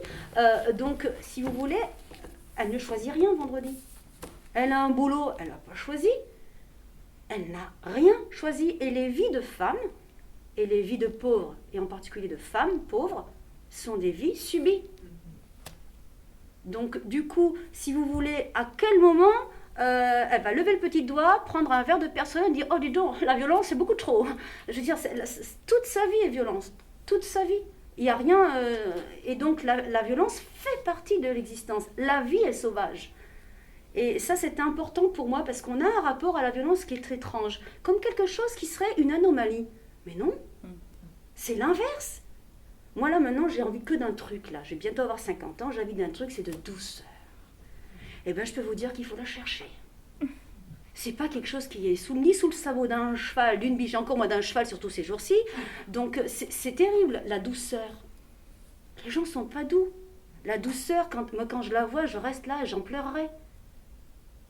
Speaker 1: Donc, si vous voulez, elle ne choisit rien vendredi. Elle a un boulot, elle n'a pas choisi. Elle n'a rien choisi. Et les vies de femmes, et les vies de pauvres, et en particulier de femmes pauvres, sont des vies subies. Donc du coup, si vous voulez, à quel moment elle va lever le petit doigt, prendre un verre de personne et dire « Oh dis donc, la violence c'est beaucoup trop ». Je veux dire, toute sa vie est violence, toute sa vie. Il n'y a rien... et donc la violence fait partie de l'existence. La vie est sauvage. Et ça, c'était important pour moi parce qu'on a un rapport à la violence qui est très étrange, comme quelque chose qui serait une anomalie. Mais non, c'est l'inverse. Moi, là, maintenant, j'ai envie que d'un truc, là. Je vais bientôt avoir 50 ans, j'ai envie d'un truc, c'est de douceur. Eh bien, je peux vous dire qu'il faut la chercher. C'est pas quelque chose qui est ni sous le sabot d'un cheval, d'une biche, encore moins d'un cheval, surtout ces jours-ci. Donc, c'est terrible, la douceur. Les gens sont pas doux. La douceur, quand je la vois, je reste là et j'en pleurerai.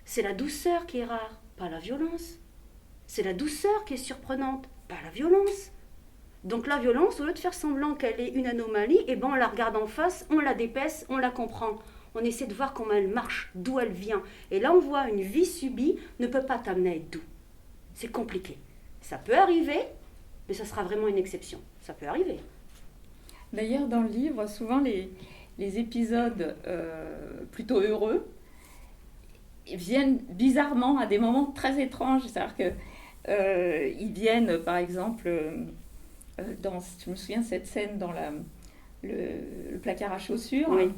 Speaker 1: C'est la douceur qui est rare, pas la violence. C'est la douceur qui est surprenante, pas la violence. Donc la violence, au lieu de faire semblant qu'elle est une anomalie, eh ben on la regarde en face, on la dépaisse, on la comprend. On essaie de voir comment elle marche, d'où elle vient. Et là, on voit une vie subie ne peut pas t'amener à être doux. C'est compliqué. Ça peut arriver, mais ça sera vraiment une exception. Ça peut arriver.
Speaker 2: D'ailleurs, dans le livre, souvent les épisodes plutôt heureux viennent bizarrement à des moments très étranges. C'est-à-dire qu'ils viennent, par exemple, je me souviens de cette scène dans le placard à chaussures.
Speaker 1: Oui.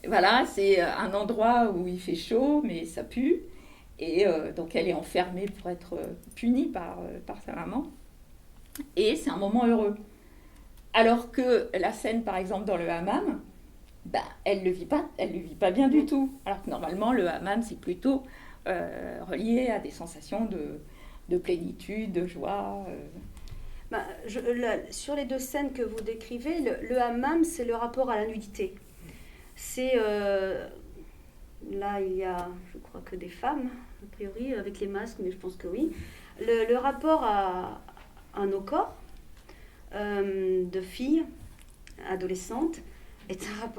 Speaker 2: Voilà, c'est un endroit où il fait chaud, mais ça pue. Et donc, elle est enfermée pour être punie par sa maman. Et c'est un moment heureux. Alors que la scène, par exemple, dans le hammam, elle ne le vit pas bien du tout. Alors que normalement, le hammam, c'est plutôt relié à des sensations de plénitude, de joie.
Speaker 1: Sur les deux scènes que vous décrivez, le hammam, c'est le rapport à la nudité. C'est... là, il y a, je crois que des femmes, a priori, avec les masques, mais je pense que oui. Le rapport à nos corps, de filles, adolescentes,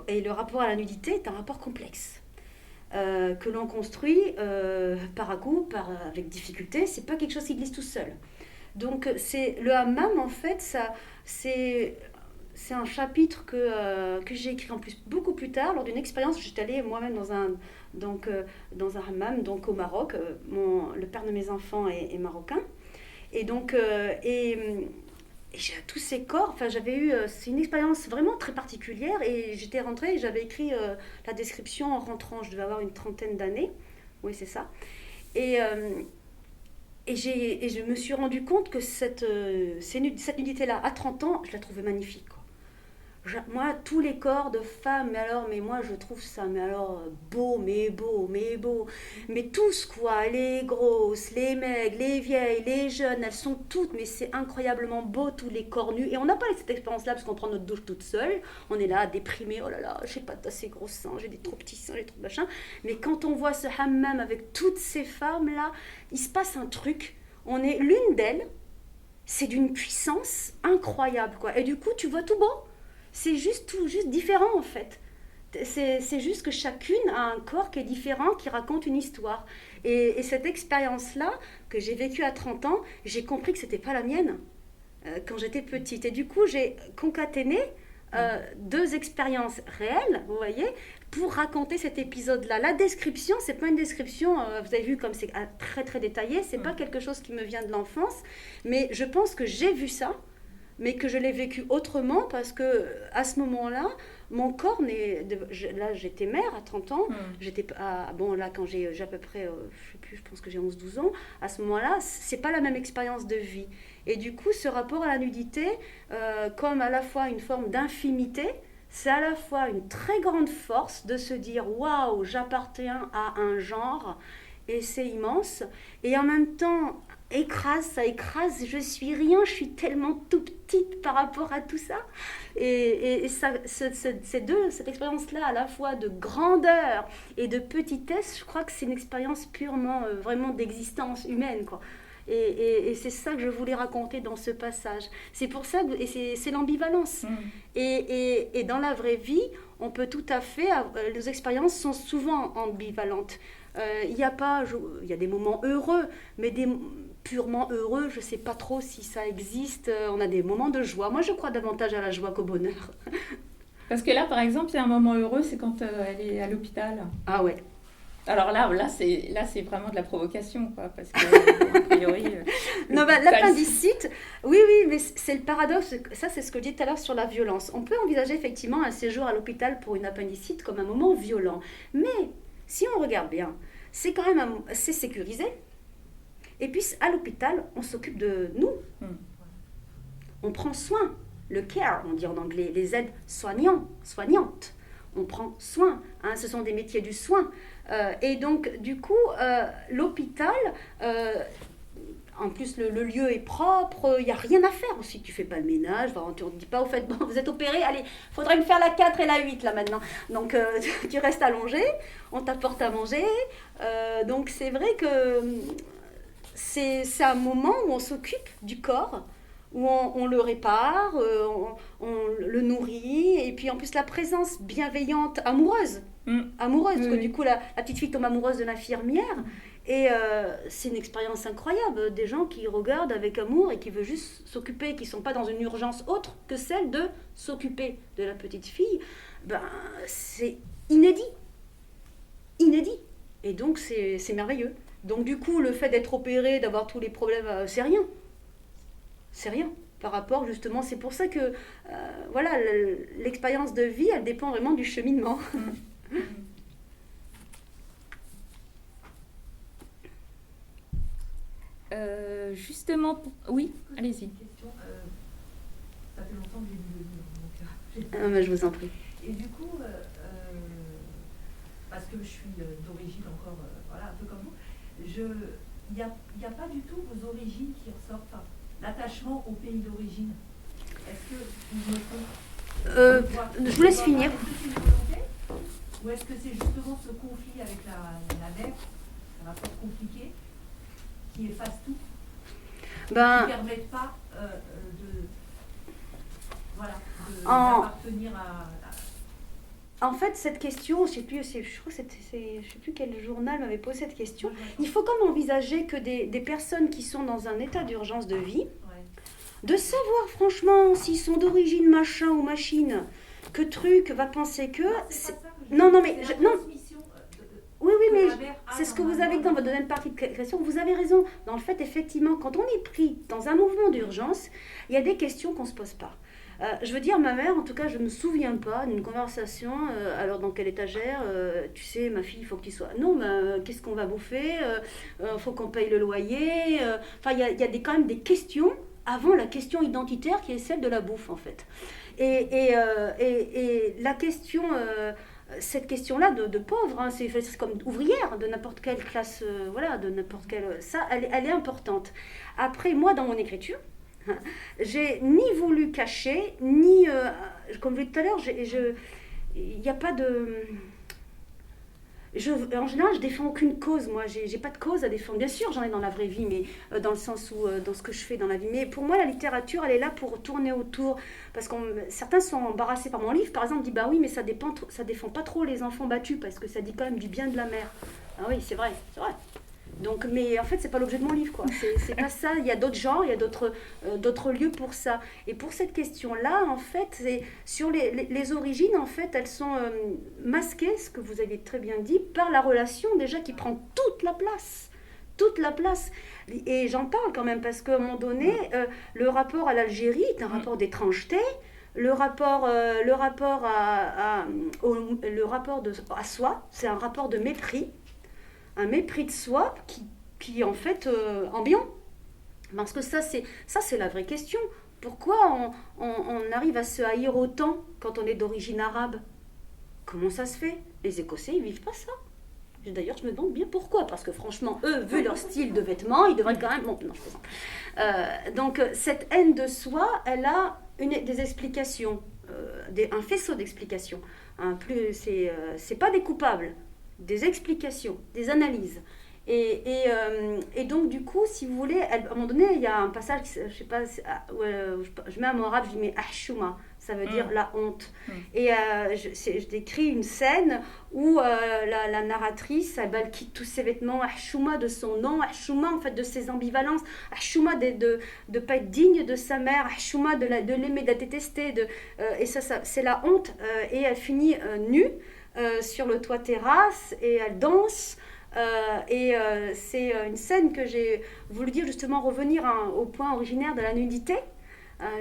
Speaker 1: et le rapport à la nudité est un rapport complexe. Que l'on construit par à-coup, avec difficulté, c'est pas quelque chose qui glisse tout seul. Donc le hammam, en fait, c'est un chapitre que j'ai écrit en plus beaucoup plus tard, lors d'une expérience. J'étais allée moi-même dans un hammam, donc au Maroc. Le père de mes enfants est marocain. Et donc, et j'ai tous ces corps, c'est une expérience vraiment très particulière, et j'étais rentrée et j'avais écrit la description en rentrant, je devais avoir une 30aine d'années, oui c'est ça, et je me suis rendu compte que cette nudité-là, à 30 ans, je la trouvais magnifique, quoi. Moi, tous les corps de femmes, mais moi je trouve ça, beau, mais tous quoi, les grosses, les maigres, les vieilles, les jeunes, elles sont toutes, mais c'est incroyablement beau, tous les corps nus, et on n'a pas cette expérience-là parce qu'on prend notre douche toute seule, on est là, déprimé, oh là là, j'ai pas assez gros seins, j'ai des trop petits seins, j'ai trop machin, mais quand on voit ce hammam avec toutes ces femmes-là, il se passe un truc, on est l'une d'elles, c'est d'une puissance incroyable, quoi, et du coup, tu vois tout beau. C'est juste différent en fait. C'est juste que chacune a un corps qui est différent, qui raconte une histoire. Et cette expérience-là, que j'ai vécue à 30 ans, j'ai compris que ce n'était pas la mienne quand j'étais petite. Et du coup, j'ai concaténé deux expériences réelles, vous voyez, pour raconter cet épisode-là. La description, c'est pas une description, vous avez vu comme c'est très très détaillé, c'est pas quelque chose qui me vient de l'enfance, mais je pense que j'ai vu ça, mais que je l'ai vécu autrement parce que à ce moment-là, mon corps là j'étais mère à 30 ans, j'étais là quand j'ai à peu près je sais plus, je pense que j'ai 11-12 ans, à ce moment-là, c'est pas la même expérience de vie. Et du coup, ce rapport à la nudité comme à la fois une forme d'infimité, c'est à la fois une très grande force de se dire waouh, j'appartiens à un genre et c'est immense, et en même temps ça écrase, je suis rien, je suis tellement tout petite par rapport à tout ça. Et cette expérience-là, à la fois de grandeur et de petitesse, je crois que c'est une expérience purement, vraiment d'existence humaine, quoi. Et c'est ça que je voulais raconter dans ce passage. C'est pour ça que c'est l'ambivalence. Et dans la vraie vie, on peut tout à fait... nos expériences sont souvent ambivalentes. Il y a des moments heureux, mais des purement heureux, je ne sais pas trop si ça existe. On a des moments de joie. Moi, je crois davantage à la joie qu'au bonheur.
Speaker 2: Parce que là, par exemple, il y a un moment heureux, c'est quand elle est à l'hôpital.
Speaker 1: Ah ouais.
Speaker 2: Alors là c'est vraiment de la provocation, quoi, parce que, a priori...
Speaker 1: Non, bah, l'appendicite, oui, mais c'est le paradoxe. Ça, c'est ce que je disais tout à l'heure sur la violence. On peut envisager effectivement un séjour à l'hôpital pour une appendicite comme un moment violent. Mais si on regarde bien, c'est quand même c'est sécurisé. Et puis à l'hôpital, on s'occupe de nous. On prend soin. Le care, on dit en anglais, les aides soignantes. On prend soin. Hein, ce sont des métiers du soin. Et donc, du coup, l'hôpital, en plus, le lieu est propre, il n'y a rien à faire aussi. Tu ne fais pas le ménage, tu ne te dis pas, au fait, bon, vous êtes opéré, allez, il faudrait me faire la 4 et la 8 là maintenant. Donc, tu restes allongé, on t'apporte à manger. Donc, c'est vrai que c'est un moment où on s'occupe du corps, où on le répare, on le nourrit, et puis en plus la présence bienveillante, amoureuse, parce que du coup la petite fille tombe amoureuse de l'infirmière, et c'est une expérience incroyable, des gens qui regardent avec amour et qui veulent juste s'occuper, qui ne sont pas dans une urgence autre que celle de s'occuper de la petite fille. C'est inédit, et donc c'est merveilleux. Donc du coup le fait d'être opéré, d'avoir tous les problèmes, c'est rien. C'est rien par rapport, justement, c'est pour ça que voilà, l'expérience de vie, elle dépend vraiment du cheminement.
Speaker 2: Justement, oui, allez-y.
Speaker 4: Une question, ça fait longtemps que j'ai lu le livre, donc
Speaker 1: Mais je vous en prie.
Speaker 4: et du coup, parce que je suis d'origine encore, voilà, un peu comme vous, il n'y a pas du tout vos origines qui ressortent, enfin, l'attachement au pays d'origine. Est-ce que vous
Speaker 1: Je vous laisse finir.
Speaker 4: Est-ce que c'est une volonté ou est-ce que c'est justement ce conflit avec la mère, un rapport compliqué, qui efface tout, qui ne permettent pas d'appartenir à...
Speaker 1: En fait, cette question, je crois que je sais plus quel journal m'avait posé cette question. Il faut comme envisager que des personnes qui sont dans un état d'urgence de vie, de savoir franchement s'ils sont d'origine machin ou machine, que truc va penser que... Non, mais c'est ce que vous avez dit dans votre deuxième partie de question. Vous avez raison. Dans le fait, effectivement, quand on est pris dans un mouvement d'urgence, il y a des questions qu'on ne se pose pas. Je veux dire, ma mère, en tout cas, je ne me souviens pas d'une conversation, alors dans quelle étagère, tu sais, ma fille, il faut que tu sois... Non, mais qu'est-ce qu'on va bouffer, faut qu'on paye le loyer. Enfin, il y a quand même des questions avant la question identitaire qui est celle de la bouffe, en fait. Et la question... cette question-là de pauvre, hein, c'est comme ouvrière de n'importe quelle classe, voilà, de n'importe quelle... Ça, elle est importante. Après, moi, dans mon écriture, j'ai ni voulu cacher, ni... comme je l'ai dit tout à l'heure, il n'y a pas de... en général, je défends aucune cause, moi, j'ai pas de cause à défendre. Bien sûr, j'en ai dans la vraie vie, mais dans le sens où, dans ce que je fais dans la vie. Mais pour moi, la littérature, elle est là pour tourner autour. Parce que certains sont embarrassés par mon livre, par exemple, disent, bah oui, mais ça défend pas trop les enfants battus, parce que ça dit quand même du bien de la mère. Ah oui, c'est vrai. Donc, mais en fait, c'est pas l'objet de mon livre, quoi. C'est pas ça. Il y a d'autres genres, il y a d'autres lieux pour ça. Et pour cette question-là, en fait, c'est sur les origines, en fait, elles sont masquées, ce que vous avez très bien dit, par la relation déjà qui prend toute la place. Et j'en parle quand même parce qu'à un moment donné, le rapport à l'Algérie est un rapport d'étrangeté. Le rapport à soi, c'est un rapport de mépris. Un mépris de soi qui en fait ambiant. Parce que ça c'est la vraie question. Pourquoi on arrive à se haïr autant quand on est d'origine arabe? Comment ça se fait? Les Écossais, ils vivent pas ça. D'ailleurs, je me demande bien pourquoi. Parce que franchement, eux, vu leur style de vêtements, ils devraient quand même... Bon, non, je plaisante. Donc, cette haine de soi, elle a des explications. Un faisceau d'explications. C'est pas des coupables. Des explications, des analyses. Et donc, du coup, si vous voulez, à un moment donné, il y a un passage, je sais pas, je mets un mot arabe, je dis mais ahchouma, ça veut dire la honte. Et je décris une scène où la narratrice, elle quitte tous ses vêtements, ahchouma de son nom, ahchouma en fait de ses ambivalences, ahchouma de ne pas être digne de sa mère, ahchouma de l'aimer, de la détester. Et ça, c'est la honte. Et elle finit nue sur le toit terrasse et elle danse. C'est une scène que j'ai voulu dire justement revenir au point originaire de la nudité,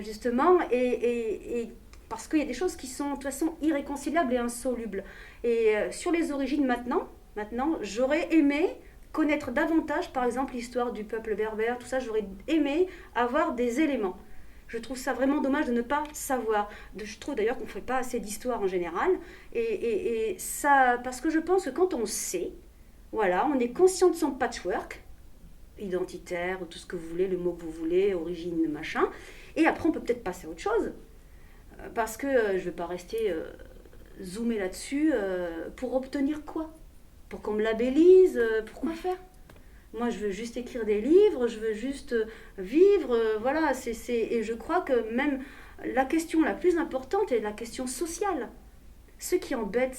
Speaker 1: justement, et parce qu'il y a des choses qui sont de toute façon irréconciliables et insolubles. Et sur les origines maintenant, j'aurais aimé connaître davantage, par exemple, l'histoire du peuple berbère, tout ça, j'aurais aimé avoir des éléments. Je trouve ça vraiment dommage de ne pas savoir. Je trouve d'ailleurs qu'on ne fait pas assez d'histoire en général. Et ça, parce que je pense que quand on sait, voilà, on est conscient de son patchwork, identitaire, tout ce que vous voulez, le mot que vous voulez, origine, machin. Et après, on peut peut-être passer à autre chose. Parce que je ne vais pas rester zoomer là-dessus. Pour obtenir quoi? Pour qu'on me labellise? Pourquoi faire? Moi, je veux juste écrire des livres, je veux juste vivre. Voilà, et je crois que même la question la plus importante est la question sociale. Ce qui embête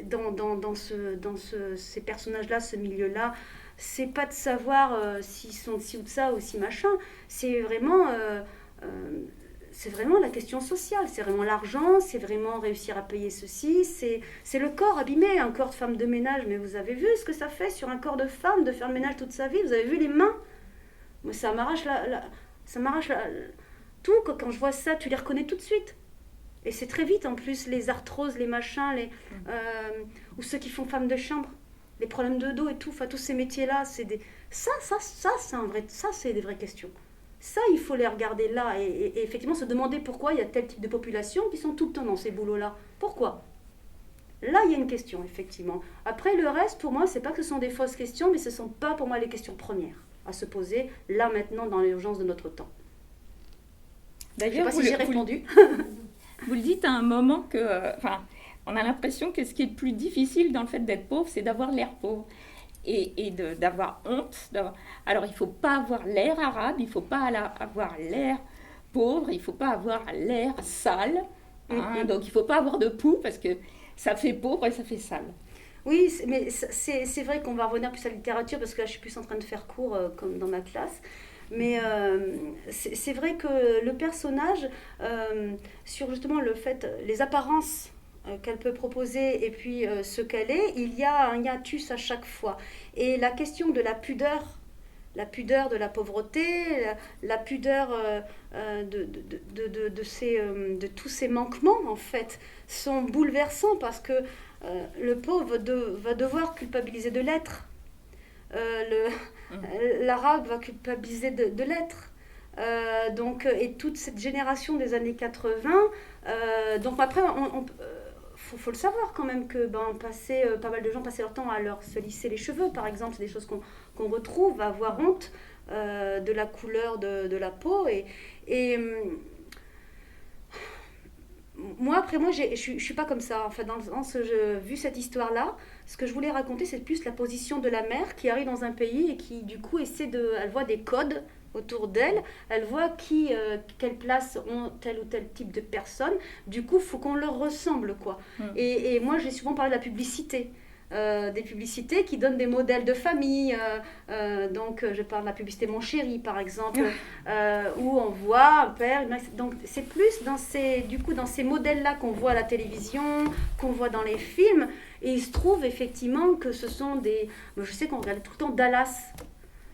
Speaker 1: dans ces personnages-là, ce milieu-là, c'est pas de savoir s'ils sont de ci ou de ça ou si machin. C'est vraiment la question sociale. C'est vraiment l'argent, c'est vraiment réussir à payer ceci. C'est le corps abîmé, un corps de femme de ménage. Mais vous avez vu ce que ça fait sur un corps de femme de faire le ménage toute sa vie? Vous avez vu les mains? Moi, ça m'arrache tout. Quand je vois ça, tu les reconnais tout de suite. Et c'est très vite en plus, les arthroses, les machins, ou ceux qui font femme de chambre, les problèmes de dos et tout, enfin tous ces métiers-là, c'est c'est des vraies questions. Ça, il faut les regarder là et effectivement se demander pourquoi il y a tel type de population qui sont tout le temps dans ces boulots-là. Pourquoi? Là, il y a une question, effectivement. Après, le reste, pour moi, c'est pas que ce sont des fausses questions, mais ce ne sont pas pour moi les questions premières à se poser là, maintenant, dans l'urgence de notre temps.
Speaker 2: D'ailleurs,
Speaker 1: je ne sais pas si j'ai répondu.
Speaker 2: Vous le dites à un moment que, on a l'impression que ce qui est le plus difficile dans le fait d'être pauvre, c'est d'avoir l'air pauvre et d'avoir honte. Alors, il ne faut pas avoir l'air arabe, il ne faut pas avoir l'air pauvre, il ne faut pas avoir l'air sale. Donc, il ne faut pas avoir de poux parce que ça fait pauvre et ça fait sale.
Speaker 1: Oui, mais c'est vrai qu'on va revenir plus à la littérature parce que là, je suis plus en train de faire cours comme dans ma classe. Mais c'est vrai que le personnage, sur justement le fait, les apparences qu'elle peut proposer et puis ce qu'elle est, il y a un hiatus à chaque fois. Et la question de la pudeur de la pauvreté, la pudeur de tous ces manquements, en fait, sont bouleversants parce que le pauvre va devoir culpabiliser de l'être. L'arabe va culpabiliser de l'être. Et toute cette génération des années 80, donc après, faut le savoir quand même que pas mal de gens passaient leur temps à se lisser les cheveux, par exemple, c'est des choses qu'on retrouve, à avoir honte de la couleur de la peau. Et moi, je suis pas comme ça. Enfin, dans le sens, vu cette histoire-là, ce que je voulais raconter, c'est plus la position de la mère qui arrive dans un pays et qui, du coup, elle voit des codes autour d'elle, elle voit quelle place ont tel ou tel type de personnes. Du coup, il faut qu'on leur ressemble, quoi. Et moi, j'ai souvent parlé de la publicité. Des publicités qui donnent des modèles de famille. Donc, je parle de la publicité Mon Chéri, par exemple, où on voit un père, une mère. Donc, c'est plus dans ces modèles-là qu'on voit à la télévision, qu'on voit dans les films. Et il se trouve effectivement que ce sont des... Je sais qu'on regardait tout le temps Dallas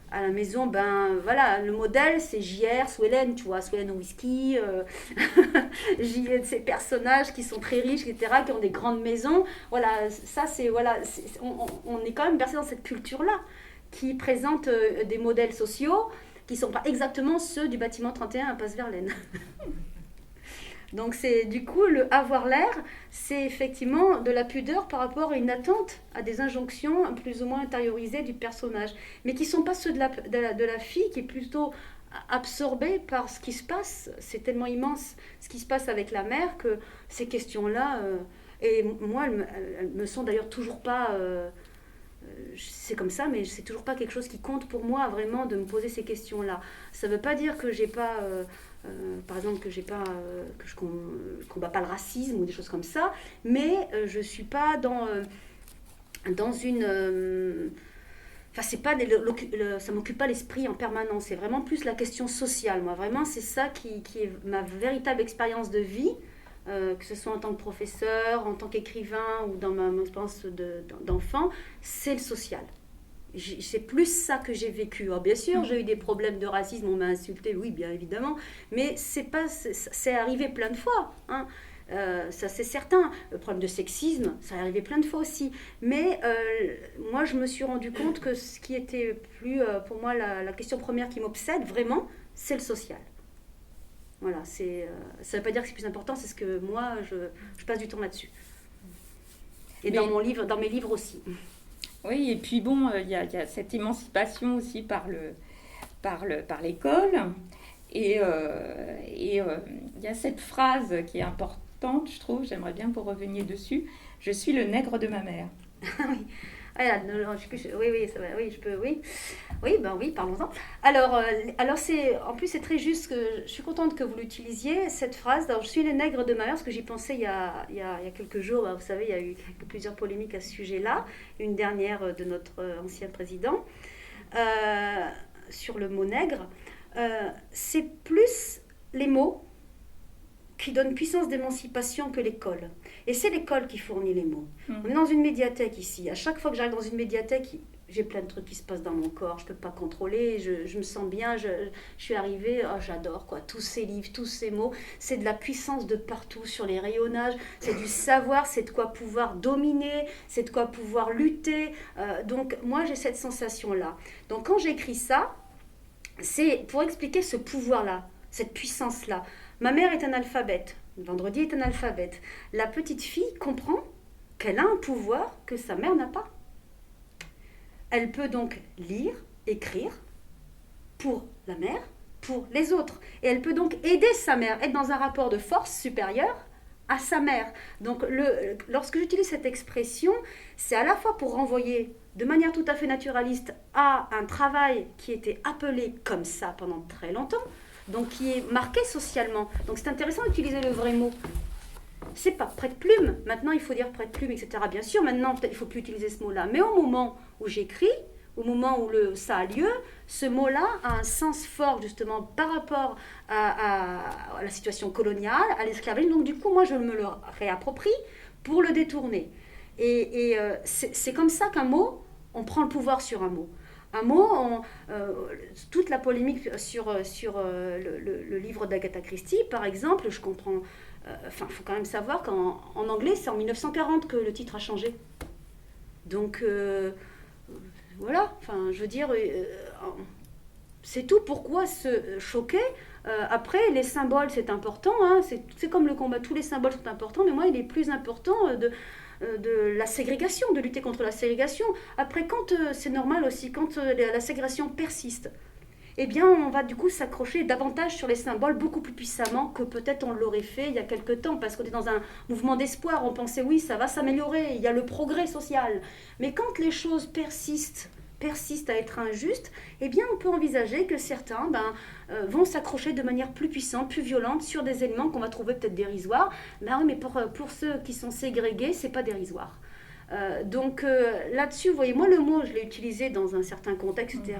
Speaker 1: à la maison, voilà, le modèle c'est JR, Sue Ellen, tu vois, Sue Ellen au whisky, ces personnages qui sont très riches, etc., qui ont des grandes maisons, voilà, ça c'est, voilà, on est quand même bercé dans cette culture-là, qui présente des modèles sociaux qui ne sont pas exactement ceux du bâtiment 31 à Passe-Verlaine. Donc c'est du coup le avoir l'air, c'est effectivement de la pudeur par rapport à une attente, à des injonctions plus ou moins intériorisées du personnage, mais qui ne sont pas ceux de la fille qui est plutôt absorbée par ce qui se passe. C'est tellement immense ce qui se passe avec la mère que ces questions-là, et moi elles me sont d'ailleurs toujours pas c'est comme ça, mais c'est toujours pas quelque chose qui compte pour moi vraiment de me poser ces questions-là. Ça veut pas dire que j'ai pas, par exemple, que je combats pas le racisme ou des choses comme ça, mais je suis pas dans une enfin, c'est pas ça m'occupe pas l'esprit en permanence. C'est vraiment plus la question sociale. Moi, vraiment, c'est ça qui est ma véritable expérience de vie, que ce soit en tant que professeur, en tant qu'écrivain ou dans mon expérience d'enfant, c'est le social. C'est plus ça que j'ai vécu. Alors, bien sûr, j'ai eu des problèmes de racisme, on m'a insulté, oui, bien évidemment, mais c'est arrivé plein de fois, hein. Ça c'est certain. Le problème de sexisme, ça est arrivé plein de fois aussi. Mais moi, je me suis rendu compte que ce qui était pour moi, la question première qui m'obsède vraiment, c'est le social. Voilà, ça ne veut pas dire que c'est plus important, c'est ce que moi, je passe du temps là-dessus. Et dans mes livres aussi.
Speaker 2: Oui, et puis bon, il y a cette émancipation aussi par l'école. Et il y a cette phrase qui est importante, je trouve, j'aimerais bien que vous reveniez dessus. Je suis le nègre de ma mère.
Speaker 1: Oui. Oui, ça va, oui, je peux, oui. Oui, ben oui, parlons-en. Alors en plus, c'est très juste, je suis contente que vous l'utilisiez, cette phrase. Alors, je suis le nègre de ma mère, parce que j'y pensais il y a quelques jours. Vous savez, il y a eu plusieurs polémiques à ce sujet-là. Une dernière de notre ancien président, sur le mot nègre. C'est plus les mots qui donnent puissance d'émancipation que l'école. Et c'est l'école qui fournit les mots. On est dans une médiathèque ici. À chaque fois que j'arrive dans une médiathèque, j'ai plein de trucs qui se passent dans mon corps. Je ne peux pas contrôler. Je me sens bien. Je suis arrivée. Oh, j'adore quoi. Tous ces livres, tous ces mots. C'est de la puissance de partout sur les rayonnages. C'est du savoir. C'est de quoi pouvoir dominer. C'est de quoi pouvoir lutter. Donc moi, j'ai cette sensation-là. Donc quand j'écris ça, c'est pour expliquer ce pouvoir-là, cette puissance-là. Ma mère est analphabète, Vendredi est analphabète. La petite fille comprend qu'elle a un pouvoir que sa mère n'a pas. Elle peut donc lire, écrire pour la mère, pour les autres. Et elle peut donc aider sa mère, être dans un rapport de force supérieur à sa mère. Donc lorsque j'utilise cette expression, c'est à la fois pour renvoyer de manière tout à fait naturaliste à un travail qui était appelé comme ça pendant très longtemps, donc qui est marqué socialement. Donc c'est intéressant d'utiliser le vrai mot. C'est pas prête-plume. Maintenant, il faut dire prête-plume, etc. Bien sûr, maintenant, peut-être il ne faut plus utiliser ce mot-là. Mais au moment où j'écris, au moment où ça a lieu, ce mot-là a un sens fort, justement, par rapport à la situation coloniale, à l'esclavagisme. Donc, du coup, moi, je me le réapproprie pour le détourner. Et c'est comme ça qu'un mot, on prend le pouvoir sur un mot. Un mot, toute la polémique sur le livre d'Agatha Christie, par exemple, je comprends. Il faut quand même savoir qu'en anglais, c'est en 1940 que le titre a changé. Donc, voilà, je veux dire, c'est tout. Pourquoi se choquer ? Après, les symboles, c'est important. Hein, c'est comme le combat, tous les symboles sont importants, mais moi, il est plus important de la ségrégation, de lutter contre la ségrégation. Après, quand c'est normal aussi, quand la ségrégation persiste, eh bien, on va du coup s'accrocher davantage sur les symboles beaucoup plus puissamment que peut-être on l'aurait fait il y a quelque temps, parce qu'on est dans un mouvement d'espoir, on pensait oui, ça va s'améliorer, il y a le progrès social. Mais quand les choses persistent à être injustes, eh bien, on peut envisager que certains vont s'accrocher de manière plus puissante, plus violente sur des éléments qu'on va trouver peut-être dérisoires. Ben oui, mais pour ceux qui sont ségrégés, c'est pas dérisoire. Donc là-dessus, vous voyez, moi le mot, je l'ai utilisé dans un certain contexte, etc.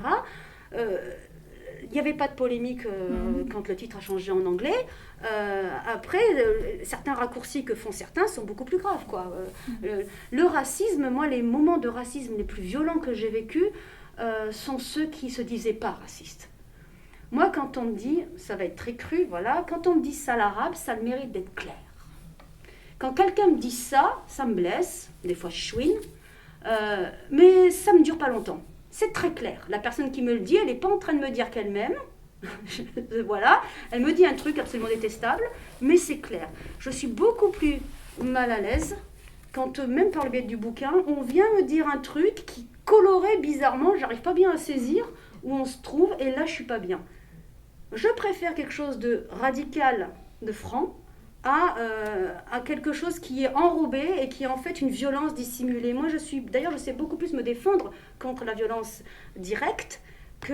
Speaker 1: Il n'y avait pas de polémique quand le titre a changé en anglais. Après, certains raccourcis que font certains sont beaucoup plus graves, quoi. Le racisme, moi, les moments de racisme les plus violents que j'ai vécus sont ceux qui se disaient pas racistes. Moi, quand on me dit, ça va être très cru, voilà, quand on me dit ça l'arabe, ça a le mérite d'être clair. Quand quelqu'un me dit ça, ça me blesse, des fois je chouine, mais ça ne me dure pas longtemps. C'est très clair. La personne qui me le dit, elle n'est pas en train de me dire qu'elle m'aime. Voilà. Elle me dit un truc absolument détestable, mais c'est clair. Je suis beaucoup plus mal à l'aise quand, même par le biais du bouquin, on vient me dire un truc qui colorait bizarrement, j'arrive pas bien à saisir où on se trouve, et là, je suis pas bien. Je préfère quelque chose de radical, de franc, à quelque chose qui est enrobé et qui est en fait une violence dissimulée. Moi, d'ailleurs, je sais beaucoup plus me défendre contre la violence directe que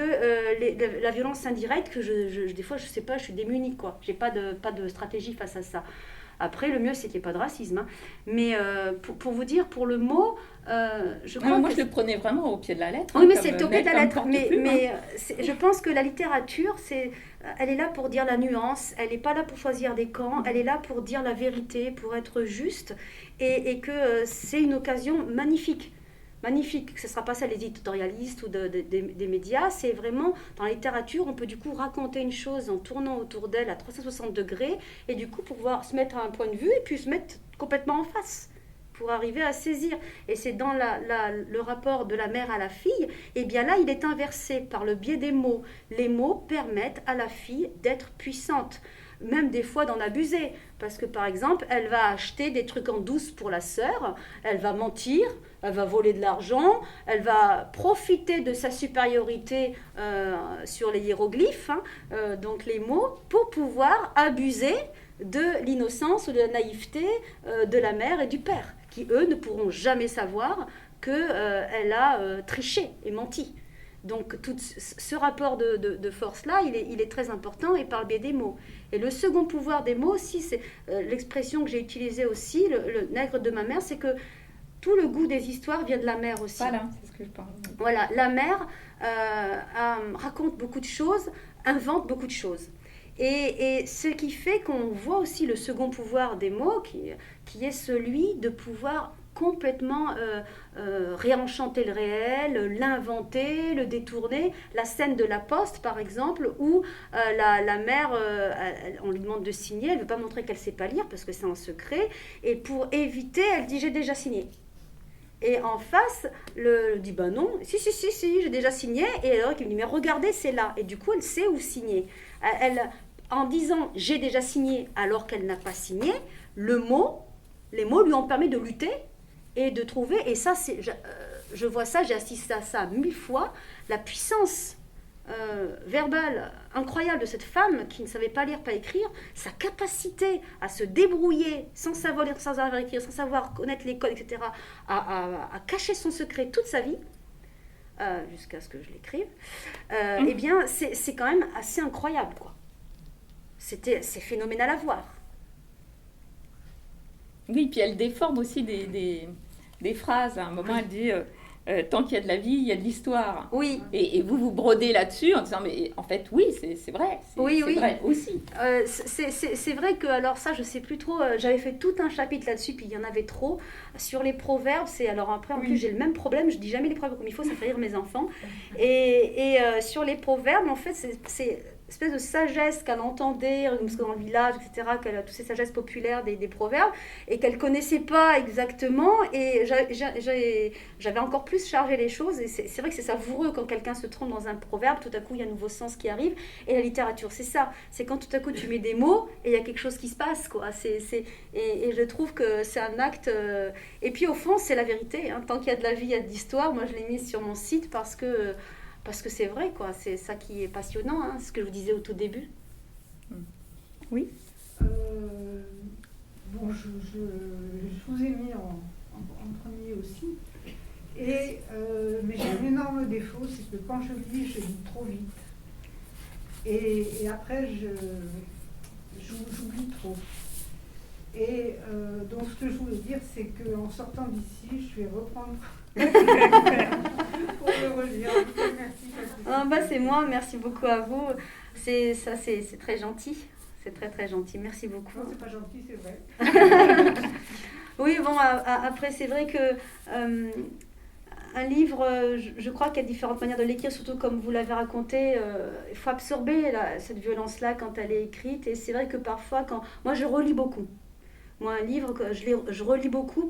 Speaker 1: la violence indirecte, que des fois, je sais pas, je suis démunie, quoi. J'ai pas de stratégie face à ça. Après, le mieux, c'est qu'il n'y ait pas de racisme. Hein. Mais pour vous dire, pour le mot, je crois
Speaker 2: moi,
Speaker 1: que...
Speaker 2: je le prenais vraiment au pied de la lettre.
Speaker 1: Oui, mais
Speaker 2: comme
Speaker 1: c'est au pied de la lettre.
Speaker 2: comme
Speaker 1: Mais,
Speaker 2: porte-plume,
Speaker 1: mais je pense que la littérature, elle est là pour dire la nuance. Elle n'est pas là pour choisir des camps. Elle est là pour dire la vérité, pour être juste. Et que c'est une occasion magnifique. Magnifique, que ce ne sera pas ça les éditorialistes ou des médias, c'est vraiment, dans la littérature, on peut du coup raconter une chose en tournant autour d'elle à 360 degrés, et du coup pouvoir se mettre à un point de vue, et puis se mettre complètement en face, pour arriver à saisir. Et c'est dans le rapport de la mère à la fille, et bien là, il est inversé par le biais des mots. Les mots permettent à la fille d'être puissante, même des fois d'en abuser, parce que par exemple, elle va acheter des trucs en douce pour la sœur, elle va mentir, elle va voler de l'argent, elle va profiter de sa supériorité sur les hiéroglyphes, donc les mots, pour pouvoir abuser de l'innocence ou de la naïveté de la mère et du père, qui eux ne pourront jamais savoir qu'elle a triché et menti. Donc tout ce rapport de force-là, il est très important et par le biais des mots. Et le second pouvoir des mots aussi, c'est l'expression que j'ai utilisée aussi, le nègre de ma mère, c'est que tout le goût des histoires vient de la mère aussi.
Speaker 2: Voilà, c'est ce que je parle.
Speaker 1: Voilà, la mère raconte beaucoup de choses, invente beaucoup de choses. Et ce qui fait qu'on voit aussi le second pouvoir des mots, qui est celui de pouvoir complètement réenchanter le réel, l'inventer, le détourner. La scène de la poste, par exemple, où la mère, on lui demande de signer, elle ne veut pas montrer qu'elle ne sait pas lire parce que c'est un secret, et pour éviter, elle dit « j'ai déjà signé ». Et en face, le dit bah non, si, j'ai déjà signé. Et alors il me dit mais regardez, c'est là. Et du coup, elle sait où signer. En disant j'ai déjà signé alors qu'elle n'a pas signé, les mots lui ont permis de lutter et de trouver. Et ça, je vois ça, j'ai assisté à ça 1000 fois, la puissance verbale incroyable de cette femme qui ne savait pas lire, pas écrire, sa capacité à se débrouiller sans savoir lire, sans savoir écrire, sans savoir connaître les codes, etc., à cacher son secret toute sa vie, jusqu'à ce que je l'écrive, eh bien, c'est quand même assez incroyable, quoi. C'est phénoménal à voir.
Speaker 2: Oui, puis elle déforme aussi des phrases. À un moment, elle dit tant qu'il y a de la vie, il y a de l'histoire.
Speaker 1: Oui.
Speaker 2: Et vous brodez là-dessus en disant mais en fait, oui, c'est vrai. C'est vrai aussi.
Speaker 1: C'est vrai que, alors ça, je sais plus trop, j'avais fait tout un chapitre là-dessus, puis il y en avait trop. Sur les proverbes, alors après, en plus, j'ai le même problème, je dis jamais les proverbes comme il faut, ça fait rire mes enfants. Et sur les proverbes, en fait, c'est espèce de sagesse qu'elle entendait, parce que dans le village, etc., qu'elle a toutes ces sagesses populaires des proverbes, et qu'elle connaissait pas exactement, et j'avais encore plus chargé les choses, et c'est vrai que c'est savoureux quand quelqu'un se trompe dans un proverbe, tout à coup il y a un nouveau sens qui arrive, et la littérature c'est ça, c'est quand tout à coup tu mets des mots, et il y a quelque chose qui se passe, quoi. Et je trouve que c'est un acte, et puis au fond c'est la vérité, hein. Tant qu'il y a de la vie, il y a de l'histoire. Moi je l'ai mise sur mon site parce que c'est vrai, quoi. C'est ça qui est passionnant, hein, ce que je vous disais au tout début.
Speaker 2: Oui.
Speaker 5: Bon, je vous ai mis en premier aussi. Mais j'ai un énorme défaut, c'est que quand je lis trop vite. Et après, j'oublie trop. Et donc, ce que je voulais dire, c'est qu'en sortant d'ici, je vais reprendre pour le relire. Merci.
Speaker 1: C'est moi, merci beaucoup à vous. C'est très gentil. C'est très très gentil. Merci beaucoup.
Speaker 5: Non, c'est pas gentil, c'est vrai.
Speaker 1: Oui, bon, après, c'est vrai que un livre, je crois qu'il y a différentes manières de l'écrire, surtout comme vous l'avez raconté. Il faut absorber cette violence-là quand elle est écrite. Et c'est vrai que parfois, moi, je relis beaucoup. Moi, un livre, je relis beaucoup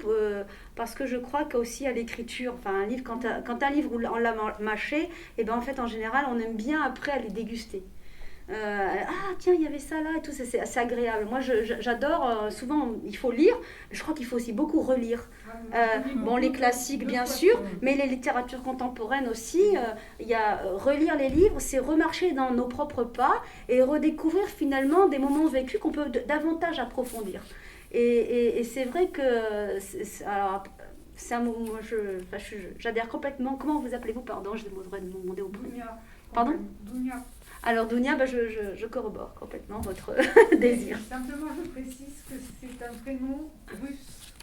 Speaker 1: parce que je crois qu'aussi à l'écriture, enfin un livre, quand un livre on l'a mâché, et ben en fait en général on aime bien après aller déguster. Ah tiens, il y avait ça là et tout, c'est assez agréable. Moi j'adore, souvent il faut lire, je crois qu'il faut aussi beaucoup relire. Bon, les classiques bien sûr, mais les littératures contemporaines aussi, il y a relire les livres, c'est remarcher dans nos propres pas et redécouvrir finalement des moments vécus qu'on peut davantage approfondir. Et c'est vrai que, alors, c'est un mot, moi j'adhère complètement. Comment vous appelez-vous, pardon, je devrais demander au bout.
Speaker 5: Dounia.
Speaker 1: Pardon
Speaker 5: Dounia.
Speaker 1: Alors Dounia, je corrobore complètement votre désir.
Speaker 5: Simplement, je précise que c'est un prénom russe.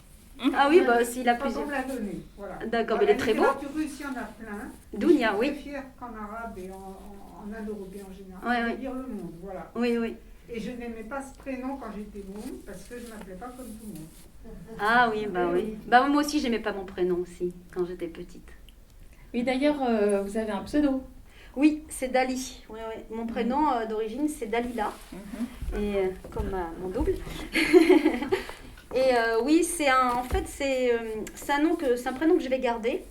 Speaker 1: Ah oui, bah s'il a
Speaker 5: Pas
Speaker 1: plusieurs.
Speaker 5: qu'on me l'a donné. Voilà.
Speaker 1: D'accord, mais il est très beau.
Speaker 5: En russe, il y en a plein.
Speaker 1: Dounia, oui.
Speaker 5: Je suis fière qu'en arabe et en indo-européen en général,
Speaker 1: Ouais,
Speaker 5: je
Speaker 1: ouais.
Speaker 5: veux dire le monde. Voilà.
Speaker 1: Oui, oui.
Speaker 5: Et je n'aimais pas ce prénom quand j'étais blonde parce que je ne m'appelais pas comme tout le monde.
Speaker 1: Ah oui, bah oui. Bah moi aussi, j'aimais pas mon prénom aussi, quand j'étais petite.
Speaker 2: Oui, d'ailleurs, vous avez un pseudo.
Speaker 1: Oui, c'est Dali. Oui, oui. Mon prénom d'origine, c'est Dalila. Et comme mon double. Et oui, en fait, c'est un prénom que je vais garder.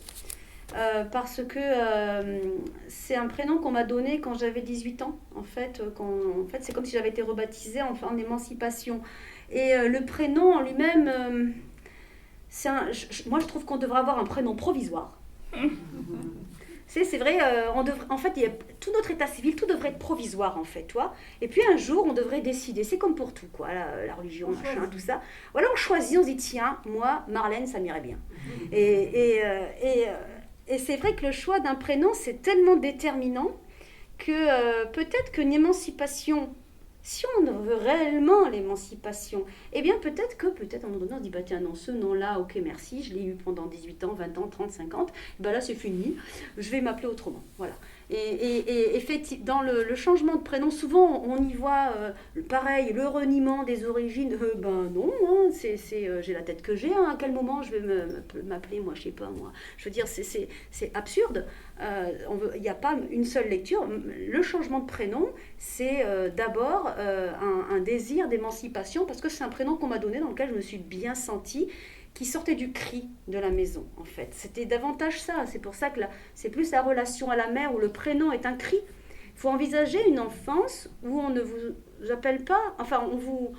Speaker 1: Parce que c'est un prénom qu'on m'a donné quand j'avais 18 ans. En fait, c'est comme si j'avais été rebaptisée en émancipation. Et le prénom en lui-même, moi je trouve qu'on devrait avoir un prénom provisoire. C'est vrai, en fait, tout notre état civil, tout devrait être provisoire en fait, toi. Et puis un jour, on devrait décider. C'est comme pour tout, quoi, la religion, machin, tout ça. Voilà, on choisit, on se dit tiens, moi, Marlène, ça m'irait bien. Et c'est vrai que le choix d'un prénom, c'est tellement déterminant que peut-être qu'une émancipation, si on veut réellement l'émancipation, eh bien peut-être à un moment donné, on se dit, bah tiens, non, ce nom-là, ok, merci, je l'ai eu pendant 18 ans, 20 ans, 30, 50, bah là c'est fini, je vais m'appeler autrement, voilà. Et effectivement, dans le changement de prénom, souvent on y voit pareil, le reniement des origines. Ben non, hein, j'ai la tête que j'ai. Hein, à quel moment je vais m'appeler, moi, je sais pas, moi. Je veux dire, c'est absurde. Il n'y a pas une seule lecture. Le changement de prénom, c'est d'abord un désir d'émancipation, parce que c'est un prénom qu'on m'a donné dans lequel je me suis bien sentie, qui sortait du cri de la maison, en fait. C'était davantage ça. C'est pour ça que c'est plus la relation à la mère où le prénom est un cri. Il faut envisager une enfance où on ne vous appelle pas, enfin, on vous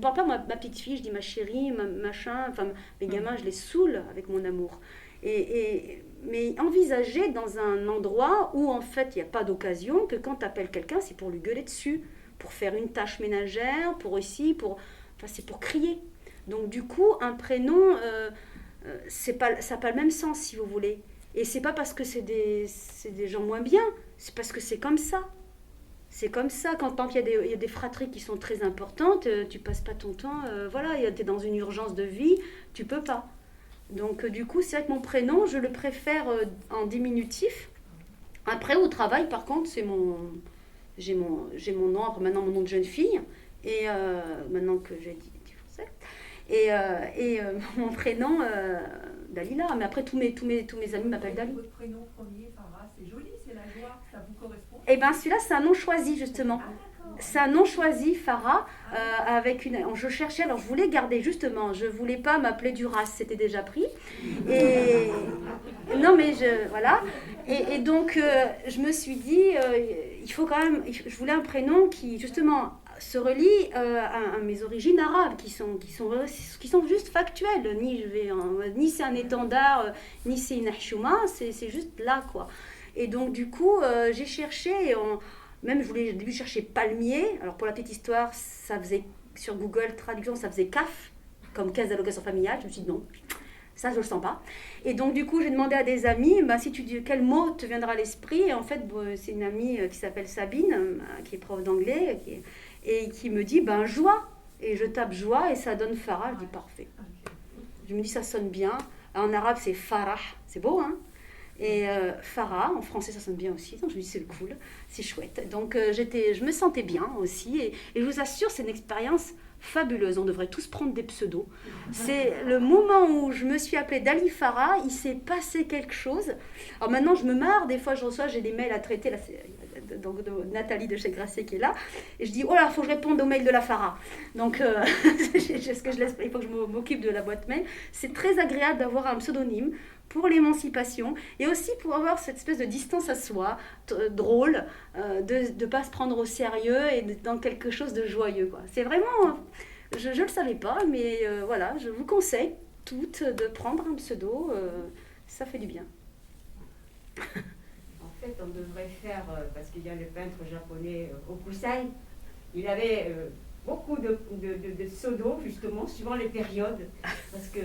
Speaker 1: parle pas, ma petite fille, je dis ma chérie, machin, enfin, mes gamins, je les saoule avec mon amour. Mais envisager dans un endroit où, en fait, il n'y a pas d'occasion, que quand tu appelles quelqu'un, c'est pour lui gueuler dessus, pour faire une tâche ménagère, c'est pour crier. Donc du coup, un prénom, ça n'a pas le même sens, si vous voulez. Et c'est pas parce que c'est des gens moins bien, c'est parce que c'est comme ça. C'est comme ça, quand il y a des fratries qui sont très importantes, tu passes pas ton temps, tu es dans une urgence de vie, tu peux pas. Donc du coup, c'est vrai que mon prénom, je le préfère en diminutif. Après, au travail, par contre, j'ai mon nom, après maintenant mon nom de jeune fille, et maintenant que j'ai dit français. Et mon prénom, Dalila. Mais après, tous mes amis m'appellent Dali.
Speaker 4: Votre prénom premier, Farah, c'est joli, c'est la joie, ça vous correspond?
Speaker 1: Eh bien, celui-là, c'est un nom choisi, justement. C'est un nom choisi, Farah, je cherchais, alors je voulais garder, justement, je voulais pas m'appeler Duras, c'était déjà pris. Et non, mais voilà. Et donc, je me suis dit, il faut quand même, je voulais un prénom qui, justement, se relie à mes origines arabes, qui sont juste factuelles. Ni c'est un étendard, ni c'est une hchouma, c'est juste là, quoi. Et donc, du coup, j'ai cherché, même je voulais au début chercher palmier. Alors, pour la petite histoire, ça faisait, sur Google Traduction, ça faisait CAF, comme caisse d'allocation familiale. Je me suis dit non, ça je le sens pas. Et donc du coup j'ai demandé à des amis, si tu dis quel mot te viendra à l'esprit. Et en fait c'est une amie qui s'appelle Sabine, qui est prof d'anglais, et qui me dit joie. Et je tape joie et ça donne Farah. Je dis parfait. Je me dis ça sonne bien. En arabe c'est Farah, c'est beau hein. Et Farah, en français ça sonne bien aussi, donc je me dis c'est cool, c'est chouette. Donc je me sentais bien aussi, et je vous assure c'est une expérience fabuleuse. On devrait tous prendre des pseudos. C'est le moment où je me suis appelée Dali Farah, il s'est passé quelque chose. Alors maintenant je me marre, des fois j'ai des mails à traiter, là, de Nathalie de chez Grasset qui est là. Et je dis, oh là, il faut que je réponde au mail de la Farah. Donc, il faut que je m'occupe de la boîte mail. C'est très agréable d'avoir un pseudonyme pour l'émancipation et aussi pour avoir cette espèce de distance à soi, drôle, de ne pas se prendre au sérieux et dans quelque chose de joyeux, quoi. C'est vraiment, je ne le savais pas, mais voilà, je vous conseille toutes de prendre un pseudo, ça fait du bien.
Speaker 7: En fait, on devrait faire, parce qu'il y a le peintre japonais Hokusai, il avait beaucoup de pseudos, justement, suivant les périodes. Parce que,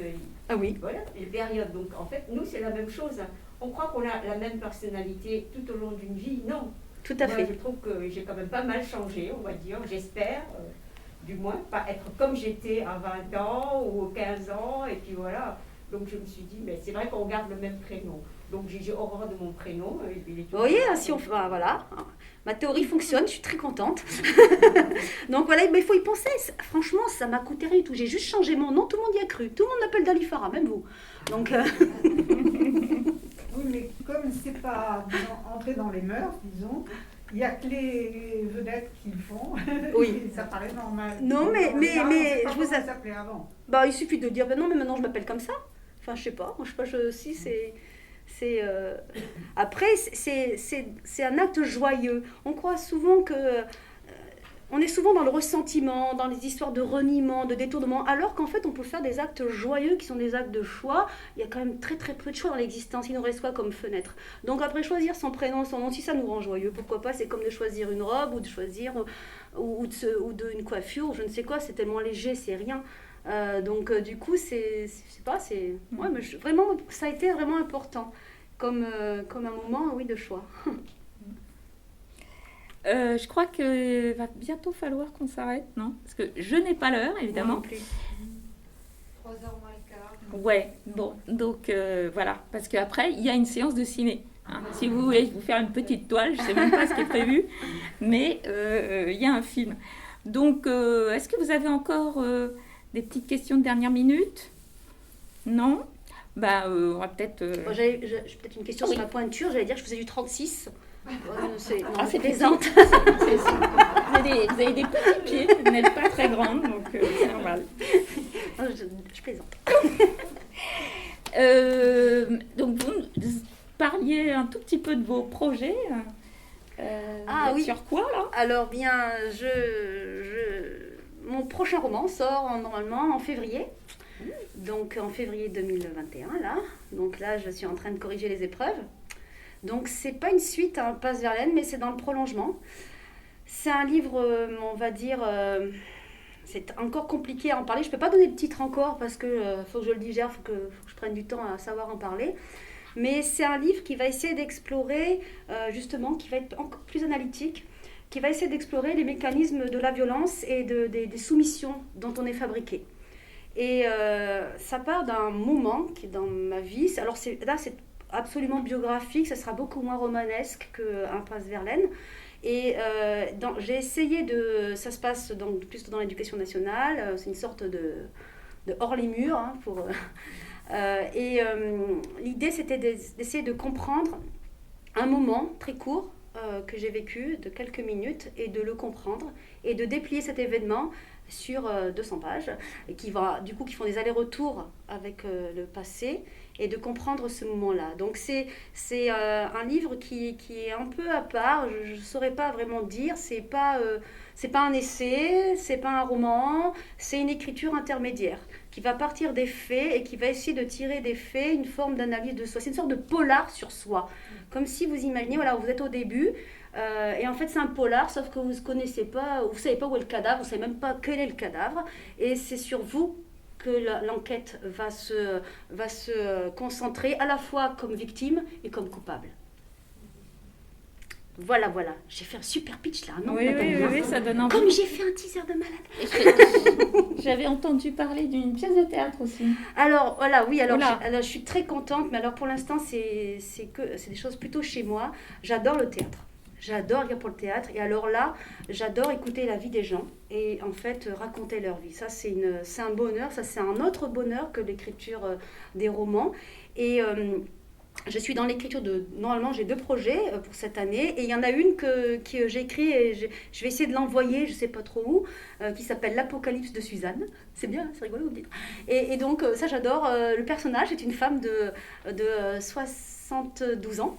Speaker 1: ah oui.
Speaker 7: Voilà, les périodes. Donc, en fait, nous, c'est la même chose. On croit qu'on a la même personnalité tout au long d'une vie. Non.
Speaker 1: Tout à fait.
Speaker 7: Je trouve que j'ai quand même pas mal changé, on va dire. J'espère, du moins, pas être comme j'étais à 20 ans ou 15 ans. Et puis voilà. Donc, je me suis dit, mais c'est vrai qu'on garde le même prénom. Donc, j'ai horreur de mon prénom.
Speaker 1: Vous voyez, si on fait, voilà. Ma théorie fonctionne, je suis très contente. Donc voilà, mais il faut y penser. Franchement, ça m'a coûté rien du tout. J'ai juste changé mon nom, tout le monde y a cru. Tout le monde m'appelle Dali Farah, même vous. Donc,
Speaker 5: Oui, mais comme c'est pas entré dans les mœurs, disons, il n'y a que les vedettes qui le font.
Speaker 1: Oui.
Speaker 5: Ça paraît normal.
Speaker 1: Non, mais
Speaker 5: je vous ai appelé avant.
Speaker 1: Bah, il suffit de dire, ben non, mais maintenant je m'appelle comme ça. Enfin, je sais pas. Moi, je sais pas, si c'est... Après, c'est un acte joyeux. On croit souvent que... on est souvent dans le ressentiment, dans les histoires de reniement, de détournement, alors qu'en fait, on peut faire des actes joyeux qui sont des actes de choix. Il y a quand même très très peu de choix dans l'existence. Il nous reste quoi comme fenêtre? Donc après, choisir son prénom, son nom, si ça nous rend joyeux, pourquoi pas? C'est comme de choisir une robe ou de choisir une coiffure ou je ne sais quoi. C'est tellement léger, c'est rien. Donc du coup, ouais, mais vraiment, ça a été vraiment important comme un moment, oui, de choix.
Speaker 2: Je crois qu'il va bientôt falloir qu'on s'arrête, non? Parce que je n'ai pas l'heure, évidemment.
Speaker 1: Non plus.
Speaker 4: 3h moins le quart.
Speaker 2: Ouais, bon, donc voilà. Parce qu'après, il y a une séance de ciné. Hein. Si vous voulez vous faire une petite toile, je ne sais même pas ce qui est prévu, mais il y a un film. Donc, est-ce que vous avez encore des petites questions de dernière minute? Non? Bah, on va peut-être...
Speaker 1: J'ai peut-être une question sur ma pointure. J'allais dire que je faisais du 36. C'est
Speaker 2: plaisante. Vous avez des petits pieds, vous n'êtes pas très grande, donc c'est normal.
Speaker 1: Je plaisante.
Speaker 2: Donc vous parliez un tout petit peu de vos projets.
Speaker 1: Oui.
Speaker 2: Sur quoi là?
Speaker 1: Alors bien, mon prochain roman sort normalement en février. Donc en février 2021 là. Donc là, je suis en train de corriger les épreuves. Donc, c'est pas une suite à Impasse Verlaine, mais c'est dans le prolongement. C'est un livre, on va dire, c'est encore compliqué à en parler. Je peux pas donner de titre encore parce que faut que je le digère, faut que je prenne du temps à savoir en parler. Mais c'est un livre qui va essayer d'explorer, justement, qui va être encore plus analytique, qui va essayer d'explorer les mécanismes de la violence et des soumissions dont on est fabriqué. Et ça part d'un moment qui est dans ma vie. Alors, c'est absolument biographique, ça sera beaucoup moins romanesque qu'Impasse Verlaine. Et j'ai essayé ça se passe plus dans l'éducation nationale, c'est une sorte de hors les murs. Hein, l'idée, c'était d'essayer de comprendre un moment très court que j'ai vécu, de quelques minutes, et de le comprendre, et de déplier cet événement sur 200 pages, et qui font des allers-retours avec le passé, et de comprendre ce moment-là. Donc c'est un livre qui est un peu à part, je ne saurais pas vraiment dire, c'est pas un essai, c'est pas un roman, c'est une écriture intermédiaire qui va partir des faits et qui va essayer de tirer des faits une forme d'analyse de soi. C'est une sorte de polar sur soi, comme si vous imaginez, voilà, vous êtes au début, et en fait c'est un polar, sauf que vous ne connaissez pas, vous ne savez pas où est le cadavre, vous ne savez même pas quel est le cadavre, et c'est sur vous que l'enquête va se concentrer à la fois comme victime et comme coupable. Voilà. J'ai fait un super pitch là, non?
Speaker 2: Oui, ça donne envie.
Speaker 1: Comme j'ai fait un teaser de malade.
Speaker 2: J'avais entendu parler d'une pièce de théâtre aussi.
Speaker 1: Alors, voilà, oui, alors je suis très contente, mais alors pour l'instant, c'est des choses plutôt chez moi. J'adore le théâtre. J'adore lire pour le théâtre. Et alors là, j'adore écouter la vie des gens et en fait raconter leur vie. Ça, c'est un bonheur. Ça, c'est un autre bonheur que l'écriture des romans. Et je suis dans l'écriture de... Normalement, j'ai 2 projets pour cette année. Et il y en a une que j'ai écrit et je vais essayer de l'envoyer, je ne sais pas trop où, qui s'appelle L'Apocalypse de Suzanne. C'est bien, c'est rigolo, vous me dites. Et donc, ça, j'adore. Le personnage est une femme de 72 ans.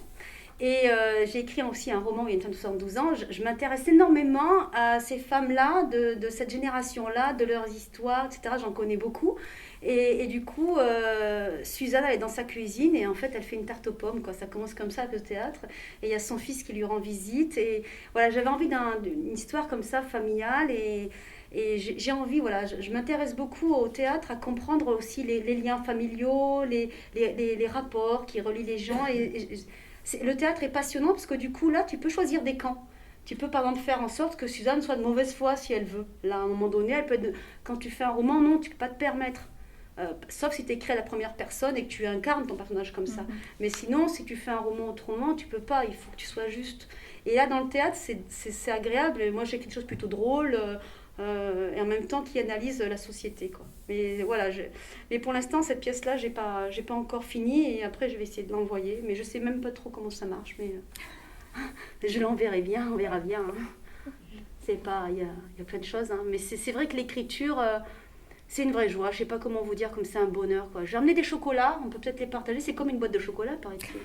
Speaker 1: Et j'ai écrit aussi un roman où il y a une femme de 72 ans. Je m'intéresse énormément à ces femmes-là, de cette génération-là, de leurs histoires, etc. J'en connais beaucoup. Et du coup, Suzanne, elle est dans sa cuisine et en fait, elle fait une tarte aux pommes, quoi. Ça commence comme ça, le théâtre. Et il y a son fils qui lui rend visite. Et voilà, j'avais envie d'une histoire comme ça, familiale. Et j'ai envie, voilà, je m'intéresse beaucoup au théâtre, à comprendre aussi les liens familiaux, les rapports qui relient les gens. Le théâtre est passionnant parce que du coup, là, tu peux choisir des camps. Tu peux par exemple faire en sorte que Suzanne soit de mauvaise foi si elle veut. Là, à un moment donné, elle peut être quand tu fais un roman, non, tu ne peux pas te permettre. Sauf si tu écris à la première personne et que tu incarnes ton personnage comme ça. Mais sinon, si tu fais un roman autrement, tu peux pas, il faut que tu sois juste. Et là, dans le théâtre, c'est agréable. Moi, j'ai quelque chose plutôt drôle et en même temps qui analyse la société, quoi. Mais voilà, mais pour l'instant, cette pièce-là, j'ai pas encore fini et après, je vais essayer de l'envoyer. Mais je sais même pas trop comment ça marche. Mais je l'enverrai bien, on verra bien. Hein. C'est pas, il y a plein de choses. Hein. Mais c'est vrai que l'écriture... c'est une vraie joie, je sais pas comment vous dire, comme c'est un bonheur, quoi. J'ai emmené des chocolats, on peut peut-être les partager, c'est comme une boîte de chocolat par exemple.